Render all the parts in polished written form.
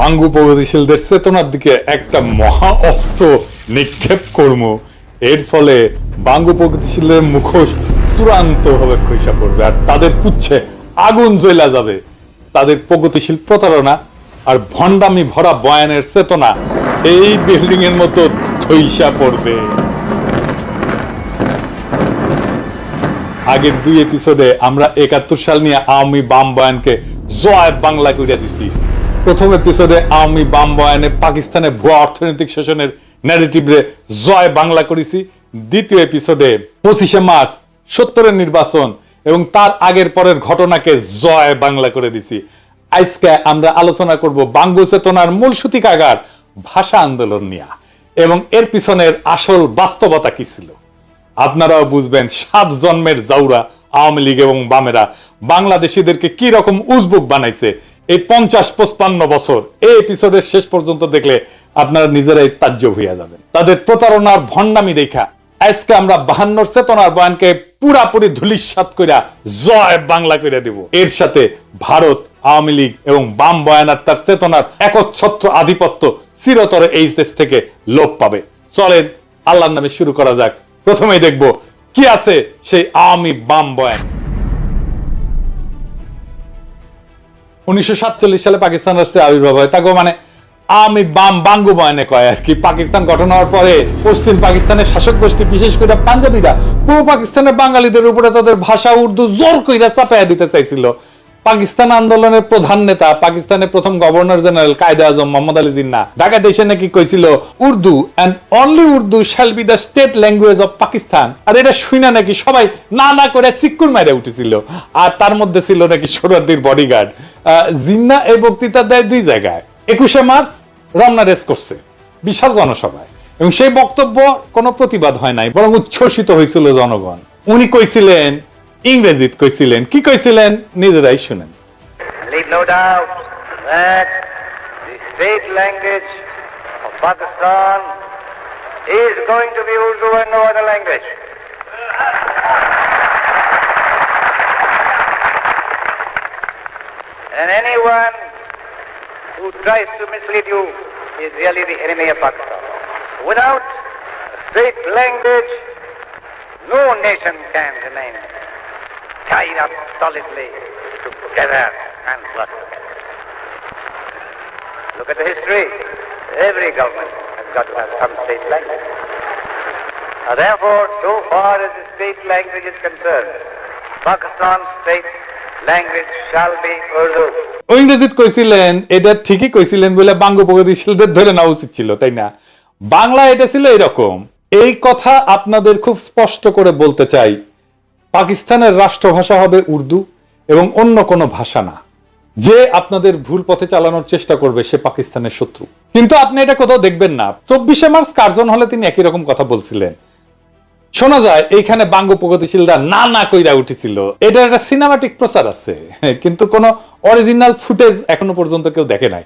বাঙ্গু প্রগতিশীলদের চেতনার দিকে একটা মহা অস্ত্র নিক্ষেপ করব, এর ফলে বাঙ্গু প্রগতিশীলের মুখোশ চূড়ান্ত ভাবে খসে পড়বে আর তাদের পুচ্ছে আগুন জ্বলা যাবে। তাদের প্রগতিশীল প্রতারণা আর ভণ্ডামি ভরা বয়ানের চেতনা এই বিল্ডিং এর মতো ধইসা পড়বে। আগের 2 এপিসোডে আমরা 71 সাল নিয়ে আওয়ামী বাম বয়ানকে জয় বাংলা কইরা দিছি। প্রথম এপিসোডে আওয়ামী বাম বয়ানে পাকিস্তানে ভুয়া অর্থনৈতিক শোষণের ন্যারেটিভে জয় বাংলা করেছি। দ্বিতীয় এপিসোডে 25শে মার্চ 70-এর নির্বাচন এবং তার আগের পরের ঘটনাকে জয় বাংলা করে দিছি। আজকে আমরা আলোচনা করব বাঙ্গু চেতনার মূল সূতিকাগার ভাষা আন্দোলন নিয়ে এবং এর পিছনের আসল বাস্তবতা কি ছিল। আপনারাও বুঝবেন 7 জন্মের জাউরা আওয়ামী লীগ এবং বামেরা বাংলাদেশিদেরকে কি রকম উজবুক বানাইছে এই 50-55 বছর। এই এপিসোডের শেষ পর্যন্ত দেখলে আপনারা নিজেরাই তাজ্জব হইয়া যাবেন। তাদের প্রতারণার ভণ্ডামি দেখা আজকে আমরা 52 চেতনার বয়ানকে পুরাপুরি ধূলিসাৎ কইরা জয় বাংলা কইরা দিব। এর সাথে ভারত, আওয়ামী লীগ এবং বাম বয়ান আর তার চেতনার একচ্ছত্র আধিপত্য চিরতরে এই দেশ থেকে লোপ পাবে। চলেন আল্লাহর নামে শুরু করা যাক। প্রথমেই দেখব কি আছে সেই আওয়ামী বাম বয়ান। 1947 সালে পাকিস্তান রাষ্ট্রের আবির্ভাব হয়। তাকে মানে আওয়ামী বাম বাঙ্গু বয়ানে কয় আর কি। পাকিস্তান গঠন হওয়ার পরে পশ্চিম পাকিস্তানের শাসক গোষ্ঠী বিশেষ করে পাঞ্জাবিরা পূর্ব পাকিস্তানের বাঙালিদের উপরে তাদের ভাষা উর্দু জোর কইরা চাপাইয়া দিতে চাইছিল। পাকিস্তান আন্দোলনের প্রধান নেতা পাকিস্তানের প্রথম গভর্নর জেনারেল কায়েদে আজম মোহাম্মদ আলী জিন্নাহ ঢাকা দেশে নাকি কইছিল Urdu and only Urdu shall be the state language of Pakistan. আর এটা শুনে নাকি সবাই না না করে চিক্কুর মাইরা উঠেছিল। আর তার মধ্যে ছিল নাকি সোহরাওয়ার্দীর বডিগার্ড। জিন্নাহ এই বক্তৃতা দেয় 2 জায়গায়। 21শে মার্চ রমনা রেস করছে বিশাল জনসভায় এবং সেই বক্তব্য কোনো প্রতিবাদ হয় নাই, বরং উচ্ছ্বসিত হয়েছিল জনগণ। উনি কইছিলেন ইংরেজিত কইছিলেন, কি কইছিলেন নিজেরাই শুনেন। Leave no doubt that the state language of Pakistan is going to be Urdu and no other language. And anyone who tries to mislead you is really the enemy of Pakistan. Without a state language, no nation can remain tied up solidly together and prosper. Look at the history. Every government has got to have some state language. Therefore, so far as the state language is concerned, Pakistan's state language shall be Urdu. ইংরেজিত কইছিলেন, এটা ঠিকই কইছিলেন বলে বাঙ্গু প্রগতিশীলদের ধরে নেওয়া উচিত ছিল, তাই না? বাংলা এটা ছিল এরকম। এই কথা আপনাদের খুব স্পষ্ট করে বলতে চাই, পাকিস্তানের রাষ্ট্রভাষা হবে উর্দু এবং অন্য কোনো ভাষা না। যে আপনাদের ভুল পথে চালানোর চেষ্টা করবে সে পাকিস্তানের শত্রু। কিন্তু আপনি এটা কোথাও দেখবেন না। 24শে মার্চ কার্জন হলে তিনি একই রকম কথা বলছিলেন। শোনা যায় এইখানে বাঙ্গু প্রগতিশীলরা না না কইরা উঠেছিল। এটা একটা সিনেমাটিক প্রচার আছে, কিন্তু কোনো অরিজিনাল ফুটেজ এখনো পর্যন্ত কেউ দেখে নাই।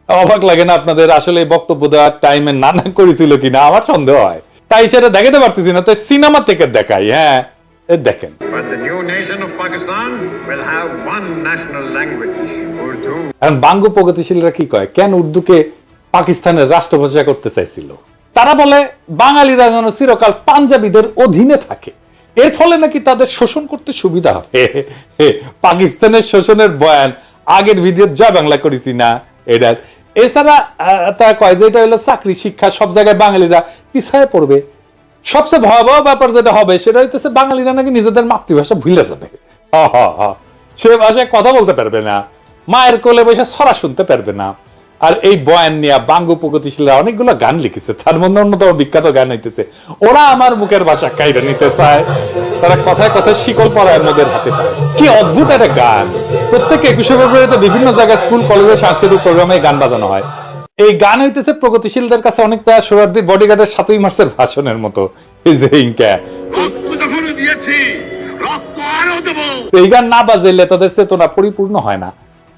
অবাক লাগে না আপনাদের? আসলে বক্তব্য দেওয়ার টাইমে না না করেছিল কিনা আমার সন্দেহ হয়, তাই সেটা দেখাতে পারতেছি না, তাই সিনেমা থেকে দেখাই। হ্যাঁ দেখেন। But the new nation of Pakistan will have one national language, Urdu. এখন বাঙ্গু প্রগতিশীলরা কি কয়, কেন উর্দুকে পাকিস্তানের রাষ্ট্রভাষা করতে চাইছিল? তারা বলে বাঙালিরা যেন চিরকাল পাঞ্জাবিদের অধীনে থাকে, এর ফলে নাকি তাদের শোষণ করতে সুবিধা হবে। পাকিস্তানের শোষণের বয়ান আগের ভিডিও জয় বাংলা করেছি না এটা। এছাড়া তারা কয় যে এটা হলো চাকরি শিক্ষা সব জায়গায় বাঙালিরা পিছায় পড়বে। সবচেয়ে ভয়াবহ ব্যাপার যেটা হবে সেটা হইতেছে বাঙালিরা নাকি নিজেদের মাতৃভাষা ভুলে যাবে। সে ভাষায় কথা বলতে পারবে না, মায়ের কোলে বসে ছড়া শুনতে পারবে না। আর এই বয়ান নিয়ে বাঙ্গু প্রগতিশীলরা অনেকগুলো গান লিখেছে, তার মধ্যে অন্যতম বিখ্যাত গান হইতেছে ওরা আমার মুখের ভাষা কাইরা নিতে চায়, তারা কথায় কথায় শিকল পরায় মোদের হাতে পায়। কি অদ্ভুত একটা গান। প্রত্যেক 21শে ফেব্রুয়ারিতে বিভিন্ন জায়গায় স্কুল কলেজে সাংস্কৃতিক প্রোগ্রামে গান বাজানো হয়। এই গান হইতেছে প্রগতিশীলদের কাছে অনেকটা সোহরাওয়ার্দীর বডিগার্ডের 7ই মার্চের ভাষণের মতো। এই গান না বাজাইলে তাদের চেতনা পরিপূর্ণ হয় না।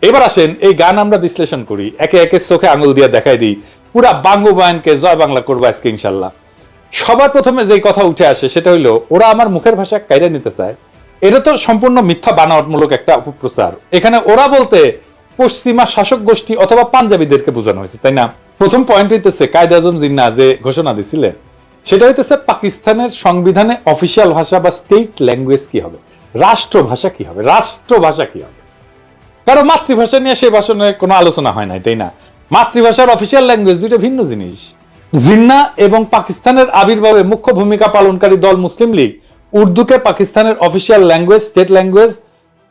এবার আসেন এই গান আমরা বিশ্লেষণ করি, একে একে চোখে আঙুল দিয়ে দেখাই দিই। পুরা বাঙ্গু বয়ানকে জয় বাংলা করবো আজকে ইনশাল্লাহ। সবার প্রথমে যে কথা উঠে আসে সেটা হইলো ওরা আমার মুখের ভাষা কাইরা নিতে চায়। এটা তো সম্পূর্ণ মিথ্যা বানাওয়াটমূলক একটা অপপ্রচার। এখানে ওরা বলতে পশ্চিমা শাসক গোষ্ঠী অথবা পাঞ্জাবিদেরকে বোঝানো হয়েছে, তাই না? প্রথম পয়েন্ট হইতেছে কায়েদ আজম জিন্নাহ যে ঘোষণা দিছিলেন সেটা হইতেছে পাকিস্তানের সংবিধানে অফিসিয়াল ভাষা বা স্টেট ল্যাঙ্গুয়েজ কি হবে, রাষ্ট্রভাষা কি হবে, রাষ্ট্রভাষা কি হবে। কারণ মাতৃভাষা নিয়ে সে ভাষণে কোনো আলোচনা হয় নাই, তাই না? মাতৃভাষার অফিসিয়াল ল্যাঙ্গুয়েজ দুইটা ভিন্ন জিনিস। জিন্নাহ এবং পাকিস্তানের আবির্ভাবে মুখ্য ভূমিকা পালনকারী দল মুসলিম লীগ উর্দুকে পাকিস্তানের অফিসিয়াল ল্যাঙ্গুয়েজ, স্টেট ল্যাঙ্গুয়েজ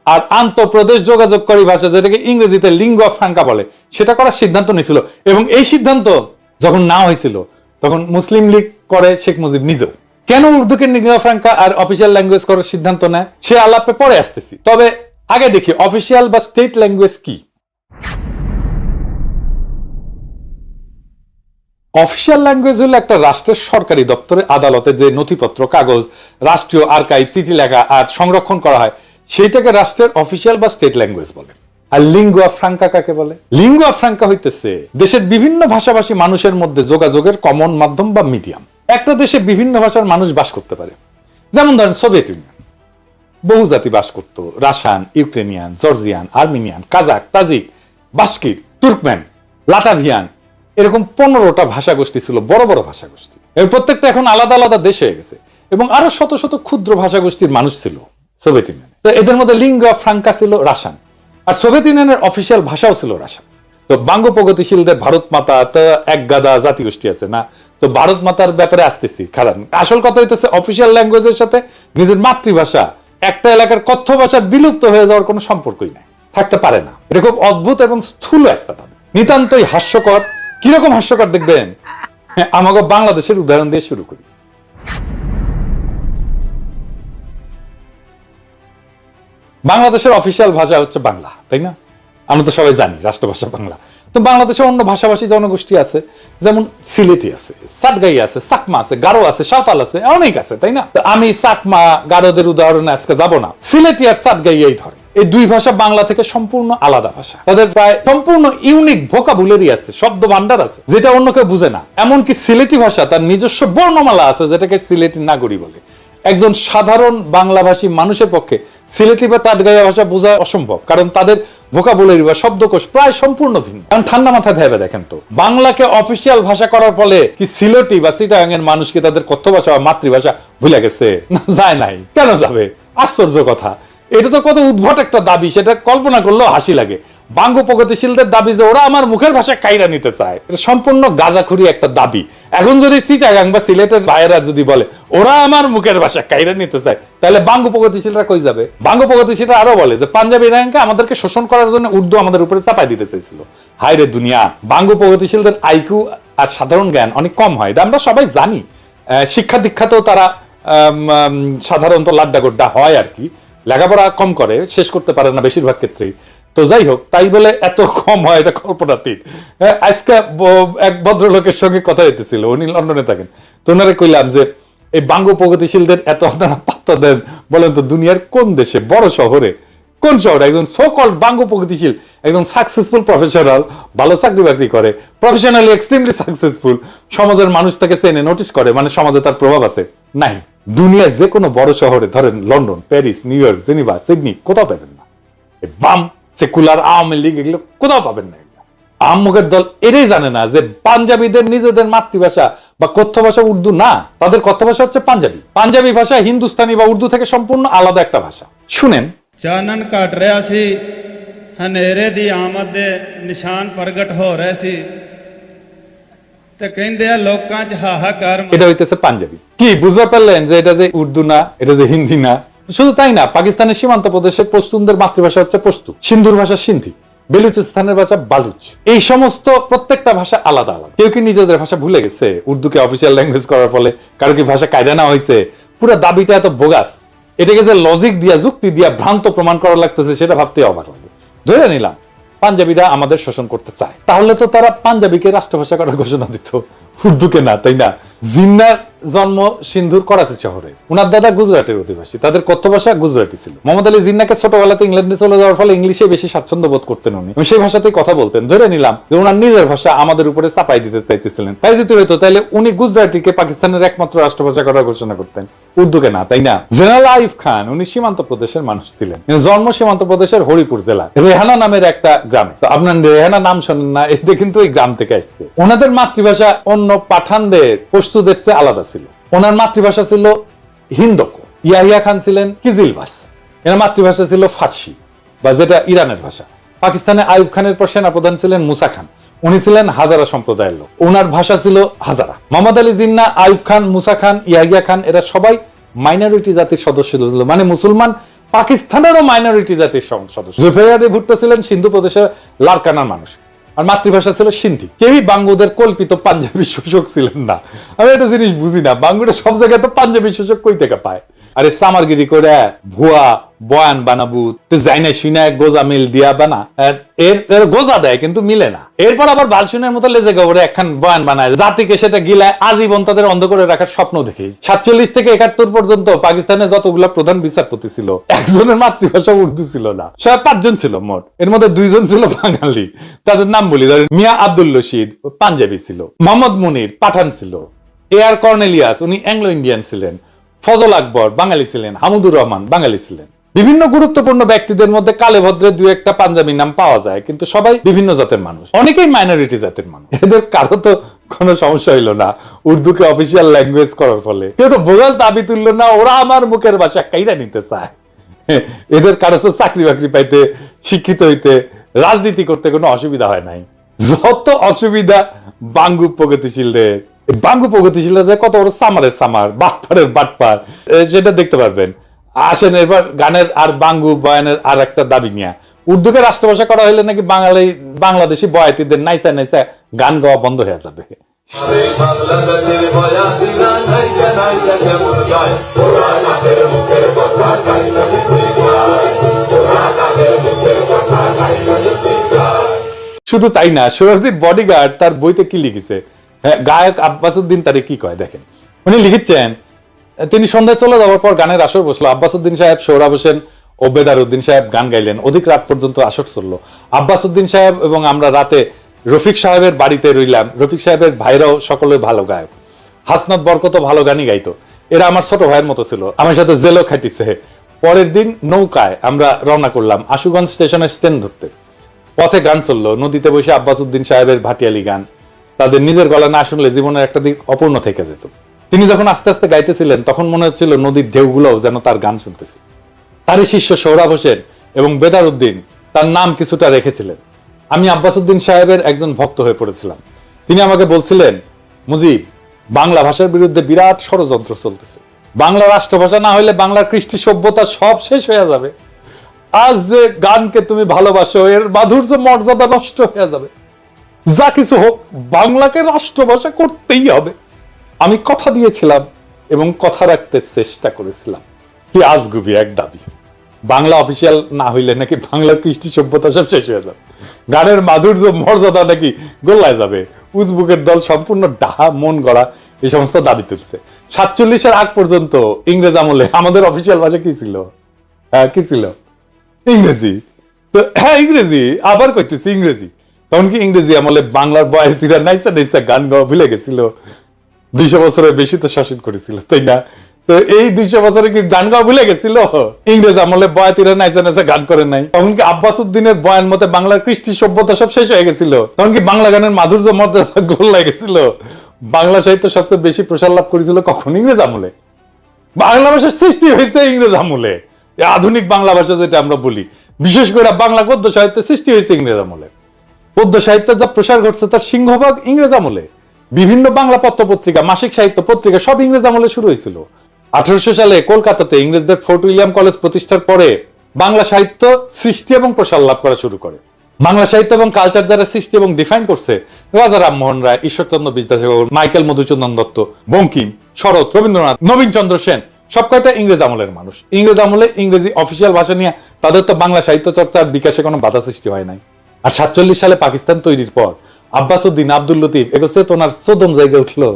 আর আন্তঃপ্রদেশ যোগাযোগকারী ভাষা, যেটাকে ইংরেজিতে লিঙ্গুয়া ফ্রাঙ্কা বলে, সেটা করার সিদ্ধান্ত নিয়েছিল। এবং এই সিদ্ধান্ত যখন না হয়েছিল তখন মুসলিম লীগ করে শেখ মুজিব নিজেও। কেন উর্দুকে লিঙ্গুয়া ফ্রাঙ্কা আর অফিসিয়াল ল্যাঙ্গুয়েজ করার সিদ্ধান্ত নেয় সে আলাপে পরে আসতেছি, তবে আগে দেখি অফিসিয়াল বা স্টেট ল্যাঙ্গুয়েজ কি। অফিসিয়াল ল্যাঙ্গুয়েজ হলো একটা রাষ্ট্রের সরকারি দপ্তরে, আদালতে যে নথিপত্র, কাগজ, রাষ্ট্রীয় আর্কাইভ, চিঠি লেখা আর সংরক্ষণ করা হয় সেইটাকে রাষ্ট্রের অফিসিয়াল বা স্টেট ল্যাঙ্গুয়েজ বলে। আর লিঙ্গুয়া ফ্রাঙ্কা কাকে বলে? লিঙ্গুয়া ফ্রাঙ্কা হইতেছে দেশের বিভিন্ন ভাষাভাষী মানুষের মধ্যে যোগাযোগের কমন মাধ্যম বা মিডিয়াম। একটা দেশে বিভিন্ন ভাষার মানুষ বাস করতে পারে, যেমন ধরেন সোভিয়েত ইউনিয়ন, বহুজাতি বাস করত, Russian, Ukrainian, Georgian, Armenian, Kazakh, Tajik, Bashkir, Turkmen, Latvian, এরকম 15টা ভাষা গোষ্ঠী ছিল, বড় বড় ভাষা গোষ্ঠী। এর প্রত্যেকটা এখন আলাদা আলাদা দেশ হয়ে গেছে এবং আরো শত শত ক্ষুদ্র ভাষা গোষ্ঠীর মানুষ ছিল সোভিয়েত ইউনিয়নে। তো এদের মধ্যে লিঙ্গুয়া ফ্রাঙ্কা ছিল রাশিয়ান, আর সোভিয়েত ইউনিয়নের অফিসিয়াল ভাষাও ছিল রাশিয়ান। তো বাঙ্গ প্রগতিশীলদের ভারত মাতা তো এক গাদা জাতিগোষ্ঠী আছে না, তো ভারত মাতার ব্যাপারে আসতেছি। কারণ আসল কথা হইতেছে অফিসিয়াল ল্যাঙ্গুয়েজের সাথে নিজের মাতৃভাষা, একটা এলাকার কথ্য ভাষা বিলুপ্ত হয়ে যাওয়ার কোনো সম্পর্কই নাই, থাকতে পারে না। এটা খুব অদ্ভুত এবং স্থূল একটা দাবি, নিতান্তই হাস্যকর। কিরকম হাস্যকর দেখবেন, আমাকে বাংলাদেশের উদাহরণ দিয়ে শুরু করি। বাংলাদেশের অফিসিয়াল ভাষা হচ্ছে বাংলা, তাই না? আমরা তো সবাই জানি রাষ্ট্রভাষা বাংলা। তো বাংলাদেশে অন্য ভাষাভাষী জনগোষ্ঠী আছে, যেমন সিলেটি আছে, সাতগাই আছে, চাকমা আছে, গারো আছে, সাঁওতাল আছে, অনেক আছে, তাই না? আমি চাকমা গারোদের উদাহরণে আজকে যাব না, সিলেটি আর সাতগাই এই ধরে। এই দুই ভাষা বাংলা থেকে সম্পূর্ণ আলাদা ভাষা, তাদের প্রায় সম্পূর্ণ ইউনিক ভোকাবুলারি আছে, শব্দ ভান্ডার আছে, যেটা অন্য কেউ বুঝে না। এমনকি সিলেটি ভাষা তার নিজস্ব বর্ণমালা আছে, যেটাকে সিলেটি নাগরী বলে। একজন সাধারণ বাংলাভাষী মানুষের পক্ষে সিলেটি বা তাটগাইয়া ভাষা বোঝা অসম্ভব, কারণ তাদের ভোকাবুলারি বা শব্দকোষ প্রায় সম্পূর্ণ ভিন্ন। কারণ ঠান্ডা মাথায় ভেবে দেখেন তো, বাংলাকে অফিসিয়াল ভাষা করার ফলে কি সিলেটি বা চিটাগাং এর মানুষ কি তাদের কথ্য ভাষা বা মাতৃভাষা ভুলে গেছে? না, যায় নাই। কেন যাবে? আশ্চর্য কথা। এটা তো কত উদ্ভট একটা দাবি, সেটা কল্পনা করলেও হাসি লাগে। বাঙ্গ প্রগতিশীলদের দাবি যে ওরা আমার মুখের ভাষা কাইরা নিতে চায়, এটা সম্পূর্ণ গাঁজাখুরি একটা দাবি। এখন যদি চিটাগাং বা সিলেটের ভাইয়েরা যদি বলে ওরা আমার মুখের ভাষা কাইরা নিতে চায়, তাহলে বাঙ্গ প্রগতিশীলরা কই যাবে? বাঙ্গ প্রগতিশীলরা আরো বলে যে পাঞ্জাবি ইরানকে আমাদেরকে শোষণ করার জন্য উর্দু আমাদের উপরে চাপাই দিতে চাইছিল। হায় রে দুনিয়া! বাঙ্গ প্রগতিশীলদের আইকিউ আর সাধারণ জ্ঞান অনেক কম হয়, এটা আমরা সবাই জানি। শিক্ষা দীক্ষাতেও তারা সাধারণত লাড্ডা গোড্ডা হয় আর কি, লেখাপড়া কম করে, শেষ করতে পারে না বেশিরভাগ ক্ষেত্রেই। তো যাই হোক, তাই বলে এত কম হয় এটা কল্পনাতীত। আজকে এক ভদ্রলোকের সঙ্গে কথা হইতেছিল, উনি লন্ডনে থাকেন। তো ওনারে কইলাম যে এই বাঙ্গ প্রগতিশীলদের এত আপনারা পাত্তা দেন, বলেন তো দুনিয়ার কোন দেশে, বড় শহরে, কোন শহরে একজন সো কল্ড বাঙ্গ প্রগতিশীল, একজন সাকসেসফুল প্রফেশনাল, ভালো চাকরি বাকরি করে, প্রফেশনালি এক্সট্রিমলি সাকসেসফুল, সমাজের মানুষ তাকে চেনে, নোটিস করে, মানে সমাজে তার প্রভাব আছে? নাই। দুনিয়ার যে কোনো বড় শহরে, ধরেন London, Paris, new York, Geneva, Sydney, কোথাও পাবেন না। বাম সেকুলার আওয়ামী লীগ এগুলো কোথাও পাবেন না। আহম্মকের দল এটাই জানে না যে পাঞ্জাবিদের নিজেদের মাতৃভাষা বা কথ্য ভাষা উর্দু না, তাদের কথ্য ভাষা হচ্ছে পাঞ্জাবি। পাঞ্জাবি ভাষা হিন্দুস্তানি বা উর্দু থেকে সম্পূর্ণ আলাদা একটা ভাষা। শুনেন, ਚਾਨਣ ਘਟ ਰਿਹਾ ਸੀ, ਹਨੇਰੇ ਦੀ ਆਮਦ ਦੇ ਨਿਸ਼ਾਨ ਪ੍ਰਗਟ ਹੋ ਰਹੇ ਸੀ ਤੇ ਕਹਿੰਦੇ ਆ ਲੋਕਾਂ 'ਚ ਹਾਹਾਕਾਰ। এটা হইতেছে পাঞ্জাবি। কি বুঝতে পারলেন যে এটা যে উর্দু না, এটা যে হিন্দি না? শুধু তাই না, পাকিস্তানের সীমান্ত প্রদেশের পশতুনদের মাতৃভাষা হচ্ছে পশতু, সিন্ধুর ভাষা সিন্ধি, বেলুচিস্তানের ভাষা বালুচ। এই সমস্ত প্রত্যেকটা ভাষা আলাদা আলাদা। কেউ কি নিজেদের ভাষা ভুলে গেছে উর্দুকে অফিসিয়াল ল্যাঙ্গুয়েজ করার ফলে? কারো কি ভাষা কায়দা না হয়েছে? পুরো দাবিটা এত বোগাস, এটাকে যে লজিক দিয়া, যুক্তি দিয়া ভ্রান্ত প্রমাণ করা লাগতেছে, সেটা ভাবতে অবাক লাগে। ধরে নিলাম পাঞ্জাবিরা আমাদের শোষণ করতে চায়, তাহলে তো তারা পাঞ্জাবিকে রাষ্ট্রভাষা করার ঘোষণা দিত, উর্দুকে না, তাই না? জিন্নার জন্ম সিন্ধুর করাচি শহরে। উনার দাদা গুজরাটের অধিবাসী, তাদের কথ্য ভাষা গুজরাটি ছিল। মোহাম্মদ আলী জিন্নাকে ছোটবেলাতে ইংল্যান্ডে চলে যাওয়ার ফলে ইংলিশে বেশি স্বাচ্ছন্দ্য বোধ করতেন উনি, সেই ভাষাতেই কথা বলতেন। ধরে নিলাম যে উনার নিজের ভাষা আমাদের উপরে চাপাই দিতে চাইতেছিলেন। তাই যদি হইতো তাহলে উনি গুজরাটিকে পাকিস্তানের একমাত্র রাষ্ট্রভাষা করার ঘোষণা করতেন, উর্দুকে না, তাই না? জেনারেল আইয়ুব খান উনি সীমান্ত প্রদেশের মানুষ ছিলেন, জন্ম সীমান্ত প্রদেশের হরিপুর জেলা রেহানা নামের একটা গ্রামে। তো আপনার রেহানা নাম শোনেন না, এটা কিন্তু ওই গ্রাম থেকে আসছে। ওনাদের মাতৃভাষা অন্য পাঠানদের পশতুদের চেয়ে আলাদা ছিল। ওনার মাতৃভাষা ছিল হিন্দকো। ইয়াহিয়া খান ছিলেন কিজিলবাস, এর মাতৃভাষা ছিল ফার্সি বা যেটা ইরানের ভাষা। পাকিস্তানে আইয়ুব খানের পর সেনাপ্রধান ছিলেন মুসা খান, উনি ছিলেন হাজারা সম্প্রদায়ের লোক, ওনার ভাষা ছিল হাজারা। মোহাম্মদ আলী জিন্নাহ, আইয়ুব খান, মুসা খান, ইয়াহিয়া খান এরা সবাই মাইনরিটি জাতির সদস্য ছিল, মানে মুসলমান পাকিস্তানেরও মাইনরিটি জাতির সদস্য। জুলফিকার আলী ভুট্টো ছিলেন সিন্ধু প্রদেশের লারকানার মানুষ, আর মাতৃভাষা ছিল সিন্ধি। কেউই বাঙ্গুদের কল্পিত পাঞ্জাবি শোষক ছিলেন না। আমি একটা জিনিস বুঝি না, বাঙ্গুরা সব জায়গায় তো পাঞ্জাবি শোষক কই থেকে পায়? আরে সামারগিরি করে ভুয়া বয়ান বানাবু, জাইনা শুনে গোজা মিল দিয়া বানা, এর গোজা দেয় কিন্তু মিলে না। এরপর আবার বালসুনের মতো লেজে গবরে একখান বয়ান বানায়, জাতিকে সেটা গিলায় আজীবন তাদের অন্ধ করে রাখার স্বপ্ন দেখি। 47 থেকে 71 পর্যন্ত পাকিস্তানে যতগুলা প্রধান বিচারপতি ছিল, একজনের মাতৃভাষা উর্দু ছিল না। সব 5 জন ছিল মোট, এর মধ্যে 2 জন ছিল বাঙালি। তাদের নাম বলি, ধরেন মিয়া আব্দুল রশিদ পাঞ্জাবি ছিল, মোহাম্মদ মুনির পাঠান ছিল, এআর কর্নেলিয়াস উনি অ্যাংলো ইন্ডিয়ান ছিলেন, ফজল আকবর বাঙালি ছিলেন, হামুদুর রহমান বাঙালি ছিলেন। বিভিন্ন গুরুত্বপূর্ণ ব্যক্তিদের মধ্যে কালে ভদ্রে 2-1টা পাঞ্জাবি নাম পাওয়া যায়, কিন্তু সবাই বিভিন্ন জাতের মানুষ, অনেকেই মাইনরিটি জাতের মানুষ। এদের কারো তো কোনো সমস্যা হইলো না উর্দুকে অফিসিয়াল ল্যাঙ্গুয়েজ করার ফলে, কেউ তো বোঝার দাবি তুললো না, ওরা আমার মুখের ভাষা কাইরা নিতে চায়। এদের কারো তো চাকরি বাকরি পাইতে, শিক্ষিত হইতে, রাজনীতি করতে কোনো অসুবিধা হয় নাই। যত অসুবিধা বাঙ্গু প্রগতিশীলদের। বাঙ্গু প্রগতিশীল যে কত বড় সামারের সামার, বাটপারের বাটপার, সেটা দেখতে পারবেন। আসেন এবার গানের আর বাঙ্গু বয়ানের আর একটা দাবি নিয়ে। উর্দুকে রাষ্ট্রভাষা করা হইলে নাকি বাংলাদেশি বয়াতিদের নাইসা নাইসা গান গাওয়া বন্ধ হয়ে যাবে। শুধু তাই না, সোহরাওয়ার্দীর বডিগার্ড তার বইতে কি লিখেছে, গায়ক আব্বাসউদ্দিন তারে কি কয় দেখেন। উনি লিখেছেন, তিনি সন্ধ্যায় চলে যাওয়ার পর গানের আসর বসলো। আব্বাসউদ্দিন সাহেব, সোহরাব হোসেন ও বেদারউদ্দিন সাহেব গান গাইলেন। অধিক রাত পর্যন্ত আসর চললো। আব্বাসউদ্দিন সাহেব এবং আমরা রাতে রফিক সাহেবের বাড়িতে রইলাম। রফিক সাহেবের ভাইরাও সকলে ভালো গায়ক, হাসনাত বরকতও ভালো গানই গাইতো। এরা আমার ছোট ভাইয়ের মতো ছিল, আমার সাথে জেলও খাটিছে। পরের দিন নৌকায় আমরা রওনা করলাম আশুগঞ্জ স্টেশনের স্ট্যান্ড ধরতে। পথে গান চললো, নদীতে বসে আব্বাসউদ্দিন সাহেবের ভাটিয়ালি গান তাদের নিজের গলা না শুনলে জীবনের একটা দিক অপূর্ণ থেকে যেত। তিনি যখন আস্তে আস্তে গাইতেছিলেন তখন মনে হচ্ছিল নদীর ঢেউগুলোও যেন তার গান শুনতেছে। তারই শিষ্য সোহরাব হোসেন এবং বেদারউদ্দিন তার নাম কিছুটা রেখেছিলেন। আমি আব্বাসউদ্দিন সাহেবের একজন ভক্ত হয়ে পড়েছিলাম। তিনি আমাকে বলছিলেন, মুজিব, বাংলা ভাষার বিরুদ্ধে বিরাট ষড়যন্ত্র চলতেছে। বাংলা রাষ্ট্রভাষা না হইলে বাংলার কৃষ্টি সভ্যতা সব শেষ হয়ে যাবে। আজ যে গানকে তুমি ভালোবাসো এর মাধুর্য মর্যাদা নষ্ট হয়ে যাবে। যা কিছু হোক বাংলাকে রাষ্ট্রভাষা করতেই হবে। আমি কথা দিয়েছিলাম এবং কথা রাখতে চেষ্টা করেছিলাম। কি আজগুবি এক দাবি। বাংলা অফিসিয়াল না হইলে নাকি বাংলার কৃষ্টি সভ্যতা সব শেষ হয়ে যাবে, গানের মাধুর্য মর্যাদা নাকি গোল্লায় যাবে। উজবুকের দল সম্পূর্ণ ডাহা মন গড়া এই সমস্ত দাবি তুলছে। 47-এর আগ পর্যন্ত ইংরেজ আমলে আমাদের অফিসিয়াল ভাষা কি ছিল? কি ছিল? ইংরেজি। তো হ্যাঁ ইংরেজি, আবার কইতেছি ইংরেজি। তখন কি ইংরেজি আমলে বাংলার বয়াতিরা নাইসা নাইসা গান গাওয়া ভুলে গেছিল? 200 বছরের বেশি তো শাসন করেছিল, তাই না? তো এই 200 বছরে কি গান গাওয়া ভুলে গেছিল? ইংরেজ আমলে বয়াতিরা নাইসা নাইসা গান করে নাই? তখন কি আব্বাসউদ্দিনের বয়ান মতে বাংলার কৃষ্টি সভ্যতা সব শেষ হয়ে গেছিল? তখন কি বাংলা গানের মাধুর্য মর্যাদা গোল্লায় গেছিল? বাংলা সাহিত্য সবচেয়ে বেশি প্রসার লাভ করেছিল কখন? ইংরেজ আমলে। বাংলা ভাষার সৃষ্টি হয়েছে ইংরেজ আমলে। আধুনিক বাংলা ভাষা যেটা আমরা বলি, বিশেষ করে বাংলা গদ্য সাহিত্যের সৃষ্টি হয়েছে ইংরেজ আমলে। পদ্য সাহিত্যের যা প্রসার ঘটছে তার সিংহভাগ ইংরেজ আমলে। বিভিন্ন বাংলা পত্র পত্রিকা, মাসিক সাহিত্য পত্রিকা সব ইংরেজ আমলে শুরু হয়েছিল। 1800 সালে কলকাতাতে ইংরেজদের ফোর্ট উইলিয়াম কলেজ প্রতিষ্ঠার পরে বাংলা সাহিত্য সৃষ্টি এবং প্রসার লাভ করা শুরু করে। বাংলা সাহিত্য এবং কালচার যারা সৃষ্টি এবং ডিফাইন করছে, রাজা রামমোহন রায়, ঈশ্বরচন্দ্র বিদ্যাসাগর, মাইকেল মধুসূদন দত্ত, বঙ্কিম, শরৎ, রবীন্দ্রনাথ, নবীন চন্দ্র সেন, সব কয়টা ইংরেজ আমলের মানুষ। ইংরেজ আমলে ইংরেজি অফিসিয়াল ভাষা নিয়ে তাদের তো বাংলা সাহিত্য চর্চার বিকাশে কোনো বাধা সৃষ্টি হয় নাই। আর 47 সালে পাকিস্তান তৈরির পর আব্বাসউদ্দিন, আব্দুল লতিফ এগোছে তো ওনার চোদন জায়গায় উঠলো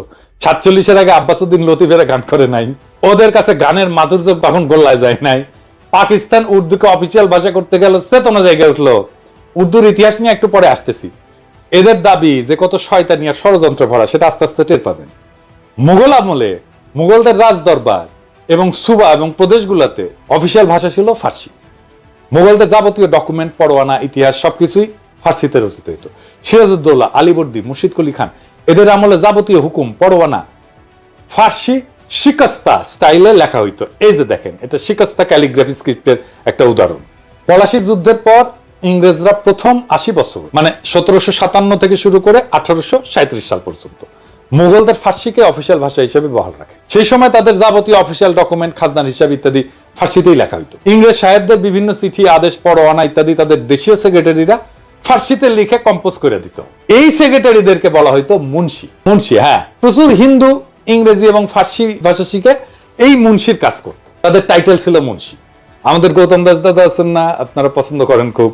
47-এর আগে আব্বাসউদ্দিন লতিফেরা গান করে নাই, ওদের কাছে গানের মাধুর্য তখন গোল্লায় যায় নাই। পাকিস্তান উর্দুকে অফিসিয়াল ভাষা করতে গেল চেতনা জায়গায় উঠলো। উর্দুর ইতিহাস নিয়ে একটু পরে আসতেছি। এদের দাবি যে কত শয়তানি আর ষড়যন্ত্র ভরা সেটা আস্তে আস্তে টের পাবেন। মুঘল আমলে মুঘলদের রাজ দরবার এবং সুবা এবং প্রদেশগুলোতে অফিসিয়াল ভাষা ছিল ফার্সি। মুঘলদের যাবতীয় ডকুমেন্ট, পরোয়ানা, ইতিহাস সবকিছুই ফার্সিতে রচিত হইতো। সিরাজউদ্দৌলা, আলীবর্দী, মুর্শিদ কুলি খান এদের আমলে যাবতীয় হুকুম, পরোয়ানা ফার্সি শিকস্তা স্টাইলে লেখা হইতো। এই যে দেখেন, এটা শিকস্তা ক্যালিগ্রাফি স্ক্রিপ্টের একটা উদাহরণ। পলাশির যুদ্ধের পর ইংরেজরা প্রথম 80 বছর মানে 1757 থেকে শুরু করে 1837 সাল পর্যন্ত মুঘলদের ফার্সিকে অফিসিয়াল ভাষা হিসেবে বহাল রাখে। সেই সময় তাদের যাবতীয় অফিসিয়াল ডকুমেন্ট, খাজনার হিসাব ইত্যাদি ফার্সিতেই লেখা হইতো। ইংরেজ সাহেবদের বিভিন্ন চিঠি, আদেশ, পরোয়ানা ইত্যাদি তাদের দেশীয় সেক্রেটারিরা ফার্সিতে লিখে কম্পোজ করে দিত। এই সেক্রেটারিদেরকে বলা হইতো মুন্সি। মুন্সি, হ্যাঁ, প্রচুর হিন্দু ইংরেজি এবং ফার্সি ভাষা শিখে এই মুন্সির কাজ করত। তাদের টাইটেল ছিল মুন্সি। আমাদের গৌতম দাস দাদা আছেন না, আপনারা পছন্দ করেন খুব,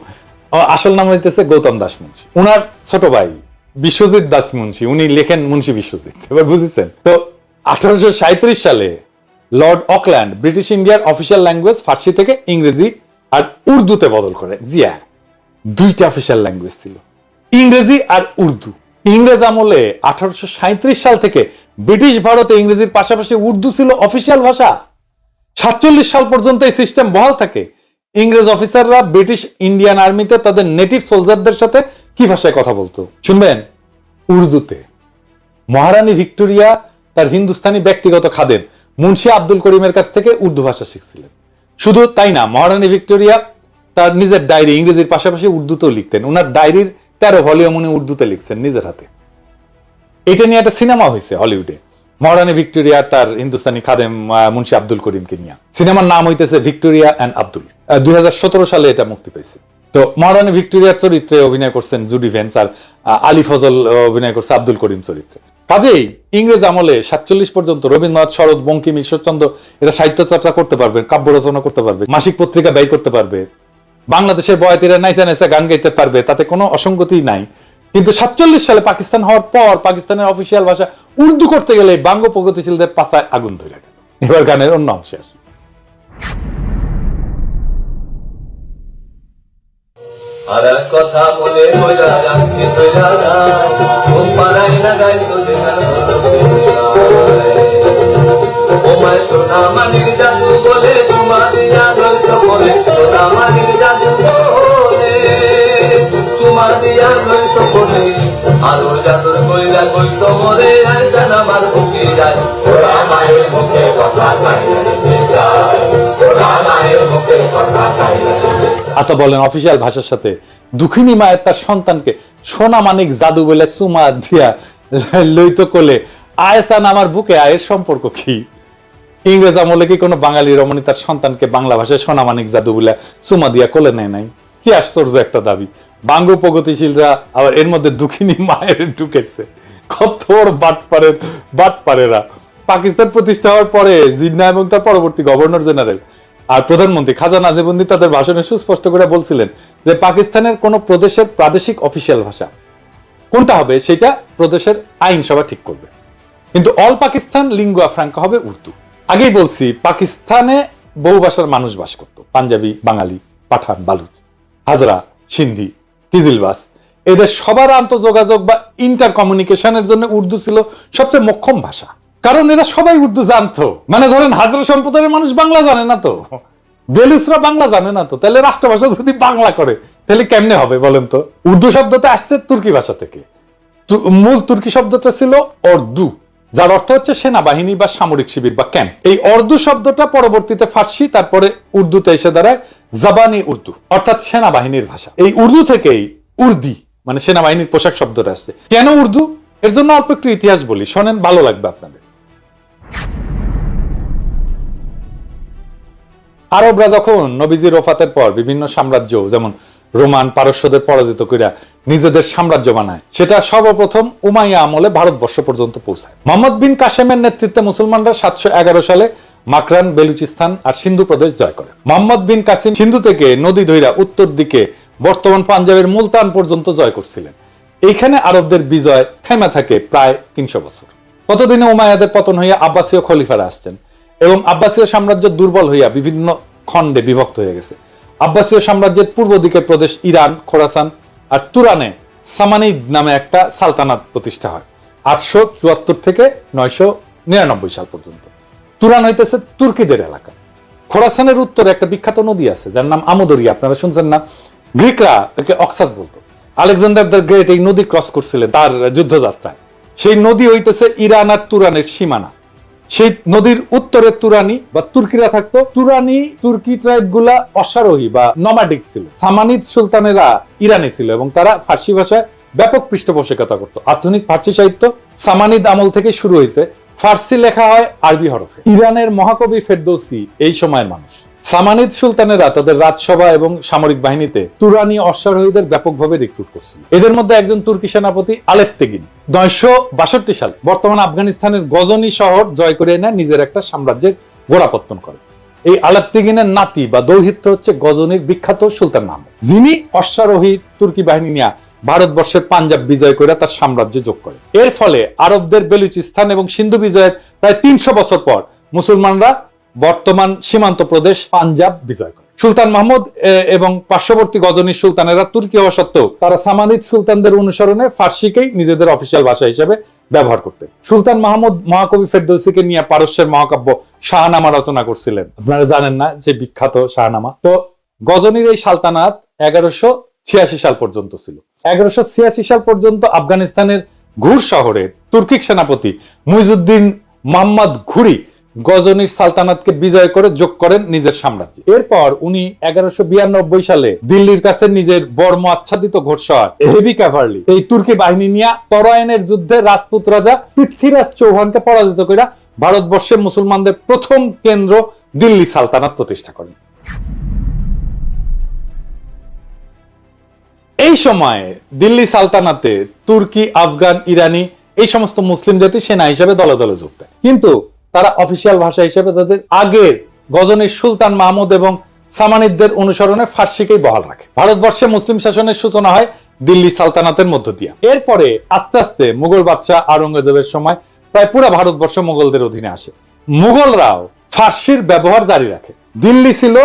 আসল নাম হইতেছে গৌতম দাস মুন্সি। উনার ছোট ভাই বিশ্বজিৎ দাস মুন্সি, উনি লেখেন মুন্সি বিশ্বজিৎ। এবার বুঝেছেন তো? 1837 সালে লর্ড অকল্যান্ড ব্রিটিশ ইন্ডিয়ার অফিসিয়াল ল্যাঙ্গুয়েজ ফার্সি থেকে ইংরেজি আর উর্দুতে বদল করে। জিয়া, দুইটা অফিসিয়াল ল্যাঙ্গুয়েজ ছিল, ইংরেজি আর উর্দু। ইংরেজ আমলে 1837 সাল থেকে ব্রিটিশ ভারতে ইংরেজির পাশাপাশি উর্দু ছিল অফিসিয়াল ভাষা। 47 সাল পর্যন্ত এই সিস্টেম বহাল থাকে। ইংরেজ অফিসাররা ব্রিটিশ ইন্ডিয়ান আর্মিতে তাদের নেটিভ সোলজারদের সাথে কি ভাষায় কথা বলতো শুনবেন? উর্দুতে। মহারানী ভিক্টোরিয়া তার হিন্দুস্তানি ব্যক্তিগত খাদেম মুন্সি আব্দুল করিমের কাছ থেকে উর্দু ভাষা শিখছিলেন। শুধু তাই না, মহারানী ভিক্টোরিয়া তার নিজের ডায়েরি ইংরেজির পাশাপাশি উর্দুতেও লিখতেন। ওনার ডায়েরির 13 ভলিউম উনি উর্দুতে লিখছেন নিজের হাতে। এটা নিয়ে একটা সিনেমা হয়েছে হলিউডে, মহারানী ভিক্টোরিয়া তার হিন্দুস্তানি খাদেম মুন্সি আব্দুল করিমকে নিয়ে। সিনেমার নাম হইতেছে ভিক্টোরিয়া অ্যান্ড আব্দুল। 2017 সালে এটা মুক্তি পেয়েছে। তো মহারানী ভিক্টোরিয়ার চরিত্রে অভিনয় করছেন জুডি ভেন্স, আর আলী ফজল অভিনয় করছে আব্দুল করিম চরিত্রে। কাজেই ইংরেজ আমলে 47 পর্যন্ত রবীন্দ্রনাথ, শরৎ, বঙ্কিম, ঈশ্বরচন্দ্র এরা সাহিত্য চর্চা করতে পারবে, কাব্য রচনা করতে পারবে, মাসিক পত্রিকা ব্যয় করতে পারবে, বাংলাদেশের বয়াতিরা নাইচা নাইচা গান গাইতে পারবে, তাতে কোনো অসঙ্গতি নাই। কিন্তু 47 সালে পাকিস্তান হওয়ার পর পাকিস্তানের অফিসিয়াল ভাষা উর্দু করতে গেলে বাঙ্গ প্রগতিশীলদের পাছায় আগুন ধরে গেল। এবার গানের অন্য অংশে আসি। আর কথা বলে কইরা রাখতে কইরা যায় ঘুম পাড়াই না গাই তো দেখার ও মায় সোনা মানিক জাদু বলে চুমা দিয়া লইত বলে সোনা মানিক জাদু বলে চুমা দিয়া লইত বলে আরো জাদুর কইরা কইত মরে আর জানা মার বুকে যায় ওরা মায়ের মুখে কথা কইতে যায় ওরা মায়ের মুখে কথা কইতে। আচ্ছা বলেন, অফিসিয়াল ভাষার সাথে দুঃখিনী মায়ের তার সন্তানকে সোনা মানিক জাদু বলে চুমা দিয়া লইত কোলে আয়সান আমার বুকে, আয়ের সম্পর্ক কি? ইংরেজ আমলে কি কোনো বাঙালি রমণী তার সন্তানকে বাংলা ভাষায় সোনা মানিক জাদু বলে চুমা দিয়া কোলে নেয় নাই? কি আশ্চর্য একটা দাবি। বাঙ্গ প্রগতিশীলরা আবার এর মধ্যে দুঃখিনী মায়ের ঢুকেছে। কত বাটপারেরা। পাকিস্তান প্রতিষ্ঠা হওয়ার পরে জিন্নাহ এবং তার পরবর্তী গভর্নর জেনারেল আর প্রধানমন্ত্রী খাজা নাজিবুদ্দিন তাদের ভাষণে সুস্পষ্ট করে বলছিলেন যে পাকিস্তানের কোন প্রদেশের প্রাদেশিক অফিসিয়াল ভাষা কোনটা হবে সেটা প্রদেশের আইনসভা ঠিক করবে, কিন্তু অল পাকিস্তান লিঙ্গুয়া ফ্রাঙ্কা হবে উর্দু। আগেই বলছি, পাকিস্তানে বহু ভাষার মানুষ বাস করত, পাঞ্জাবি, বাঙালি, পাঠান, বালুচ, হাজরা, সিন্ধি, কিজিলবাস। এদের সবার আন্তঃযোগাযোগ বা ইন্টার কমিউনিকেশনের জন্য উর্দু ছিল সবচেয়ে মোক্ষম ভাষা, কারণ এরা সবাই উর্দু জানতো। মানে ধরেন হাজরা সম্প্রদায়ের মানুষ বাংলা জানে না তো, বেলুচরা বাংলা জানে না তো, তাহলে রাষ্ট্রভাষা যদি বাংলা করে তাহলে কেমনে হবে বলেন তো? উর্দু শব্দটা আসছে তুর্কি ভাষা থেকে। মূল তুর্কি শব্দটা ছিল অর্দু, যার অর্থ হচ্ছে সেনাবাহিনী বা সামরিক শিবির বা ক্যাম্প। এই অর্দু শব্দটা পরবর্তীতে ফার্সি, তারপরে উর্দুতে এসে দাঁড়ায় জাবানি উর্দু, অর্থাৎ সেনাবাহিনীর ভাষা। এই উর্দু থেকেই উর্দি মানে সেনাবাহিনীর পোশাক শব্দটা আসছে। কেন উর্দু? এর জন্য অল্প একটু ইতিহাস বলি, শোনেন, ভালো লাগবে আপনাদের। আরবরা যখন নবীজির ওফাতের পর বিভিন্ন সাম্রাজ্য যেমন রোমান, পারস্যদের পরাজিত কইরা নিজেদের সাম্রাজ্য বানায়, সেটা সর্বপ্রথম উমাইয়া আমলে ভারতবর্ষ পর্যন্ত পৌঁছায়। মোহাম্মদ বিন কাসেমের নেতৃত্বে মুসলমানরা 711 সালে মাকরান, বেলুচিস্তান আর সিন্ধু প্রদেশ জয় করে। মোহাম্মদ বিন কাসিম সিন্ধু থেকে নদী ধইরা উত্তর দিকে বর্তমান পাঞ্জাবের মুলতান পর্যন্ত জয় করছিলেন। এইখানে আরবদের বিজয় থেমে থাকে প্রায় 300 বছর। ততদিনে উমাইয়াদের পতন হইয়া আব্বাসীয় খলিফারা আসছেন এবং আব্বাসীয় সাম্রাজ্য দুর্বল হইয়া বিভিন্ন খণ্ডে বিভক্ত হয়ে গেছে। আব্বাসীয় সাম্রাজ্যের পূর্ব দিকের প্রদেশ ইরান, খোরাসান আর তুরানে সামানিদ নামে একটা সালতানাত প্রতিষ্ঠা হয় 874 থেকে 999 সাল পর্যন্ত। তুরান হইতেছে তুর্কিদের এলাকা। খোরাসানের উত্তরে একটা বিখ্যাত নদী আছে যার নাম আমুদরিয়া, আপনারা শুনছেন না? গ্রিকরা একে অক্সাস বলতো। আলেকজান্ডার দ্য গ্রেট এই নদী ক্রস করছিলেন তার যুদ্ধযাত্রায়। সেই নদী হইতেছে ইরান আর তুরানের সীমানা। সেই নদীর উত্তরে তুরানি বা তুর্কিরা থাকতো। তুরানি তুর্কি ট্রাইব গুলা অশ্বারোহী বা নমাডিক ছিল। সামানিদ সুলতানেরা ইরানি ছিল এবং তারা ফার্সি ভাষায় ব্যাপক পৃষ্ঠপোষকতা করত। আধুনিক ফার্সি সাহিত্য সামানিদ আমল থেকে শুরু হয়েছে। ফার্সি লেখা হয় আরবি হরফে। ইরানের মহাকবি ফেরদৌসি এই সময়ের মানুষ। সামানিদ সুলতানেরা তাদের রাজসভা এবং সামরিক বাহিনীতে তুরানি অশ্বারোহীদের ব্যাপকভাবে রিক্রুট করছিল। এদের মধ্যে একজন তুর্কি সেনাপতি আলেপ্তেগিন 962 সাল বর্তমান আফগানিস্তানের গজনি শহর জয় করে এনে নিজের একটা সাম্রাজ্যের গোড়াপত্তন করে। এই আলেপ্তেগিনের নাতি বা দৌহিত্র হচ্ছে গজনির বিখ্যাত সুলতান মাহমুদ, যিনি অশ্বারোহী তুর্কি বাহিনী নিয়ে ভারতবর্ষের পাঞ্জাব বিজয় করে তার সাম্রাজ্য যোগ করে। এর ফলে আরবদের বেলুচিস্তান এবং সিন্ধু বিজয়ের প্রায় 300 বছর পর মুসলমানরা বর্তমান সীমান্ত প্রদেশ পাঞ্জাব বিজয় করে। সুলতান মাহমুদ এবং পার্শ্ববর্তী গজনির সুলতানেরা তুর্কি হওয়া সত্ত্বেও তারা সামানিদ সুলতানদের অনুসরণে ফার্সিকেই নিজেদের অফিসিয়াল ভাষা হিসেবে ব্যবহার করতেন। সুলতান মাহমুদ মহাকবি ফেরদৌসিকে নিয়ে পারস্যের মহাকাব্য শাহনামা রচনা করছিলেন। আপনারা জানেন না যে বিখ্যাত শাহনামা? তো গজনির এই সালতানাত 1186 সাল পর্যন্ত ছিল। 1186 সাল পর্যন্ত আফগানিস্তানের ঘুর শহরে তুর্কিক সেনাপতি মুইজুদ্দিন মোহাম্মদ ঘুরি গজনির সালতানাতকে বিজয় করে যোগ করেন নিজের সাম্রাজ্যে। এরপর উনি 1192 সালে দিল্লির কাছে নিজের বর্ম আচ্ছাদিত ঘোড়শওয়ার হেভি ক্যাভারলি এই তুর্কি বাহিনী নিয়ে তরাইনের যুদ্ধে রাজপুত রাজা পৃথ্বীরাজ চৌহানকে পরাজিত করে ভারতবর্ষের মুসলমানদের প্রথম কেন্দ্র দিল্লি সালতানাত প্রতিষ্ঠা করেন। এই সময়ে দিল্লি সালতানাতে তুর্কি, আফগান, ইরানি এই সমস্ত মুসলিম জাতি সেনা হিসেবে দলে দলে যোগ দেয়, কিন্তু তারা অফিসিয়াল ভাষা হিসেবে তাদের আগের গজনির সুলতান মাহমুদ এবং সামানিদদের অনুসরণে ফার্সিকেই বহাল রাখে। ভারতবর্ষে মুসলিম শাসনের সূচনা হয় দিল্লি সালতানাতের মধ্য দিয়ে। এরপরে আস্তে আস্তে মুঘল বাদশাহ আওরঙ্গজেবের সময় প্রায় পুরো ভারতবর্ষ মুঘলদের অধীনে আসে। মুঘলরাও ফার্সির ব্যবহার জারি রাখে। দিল্লি ছিল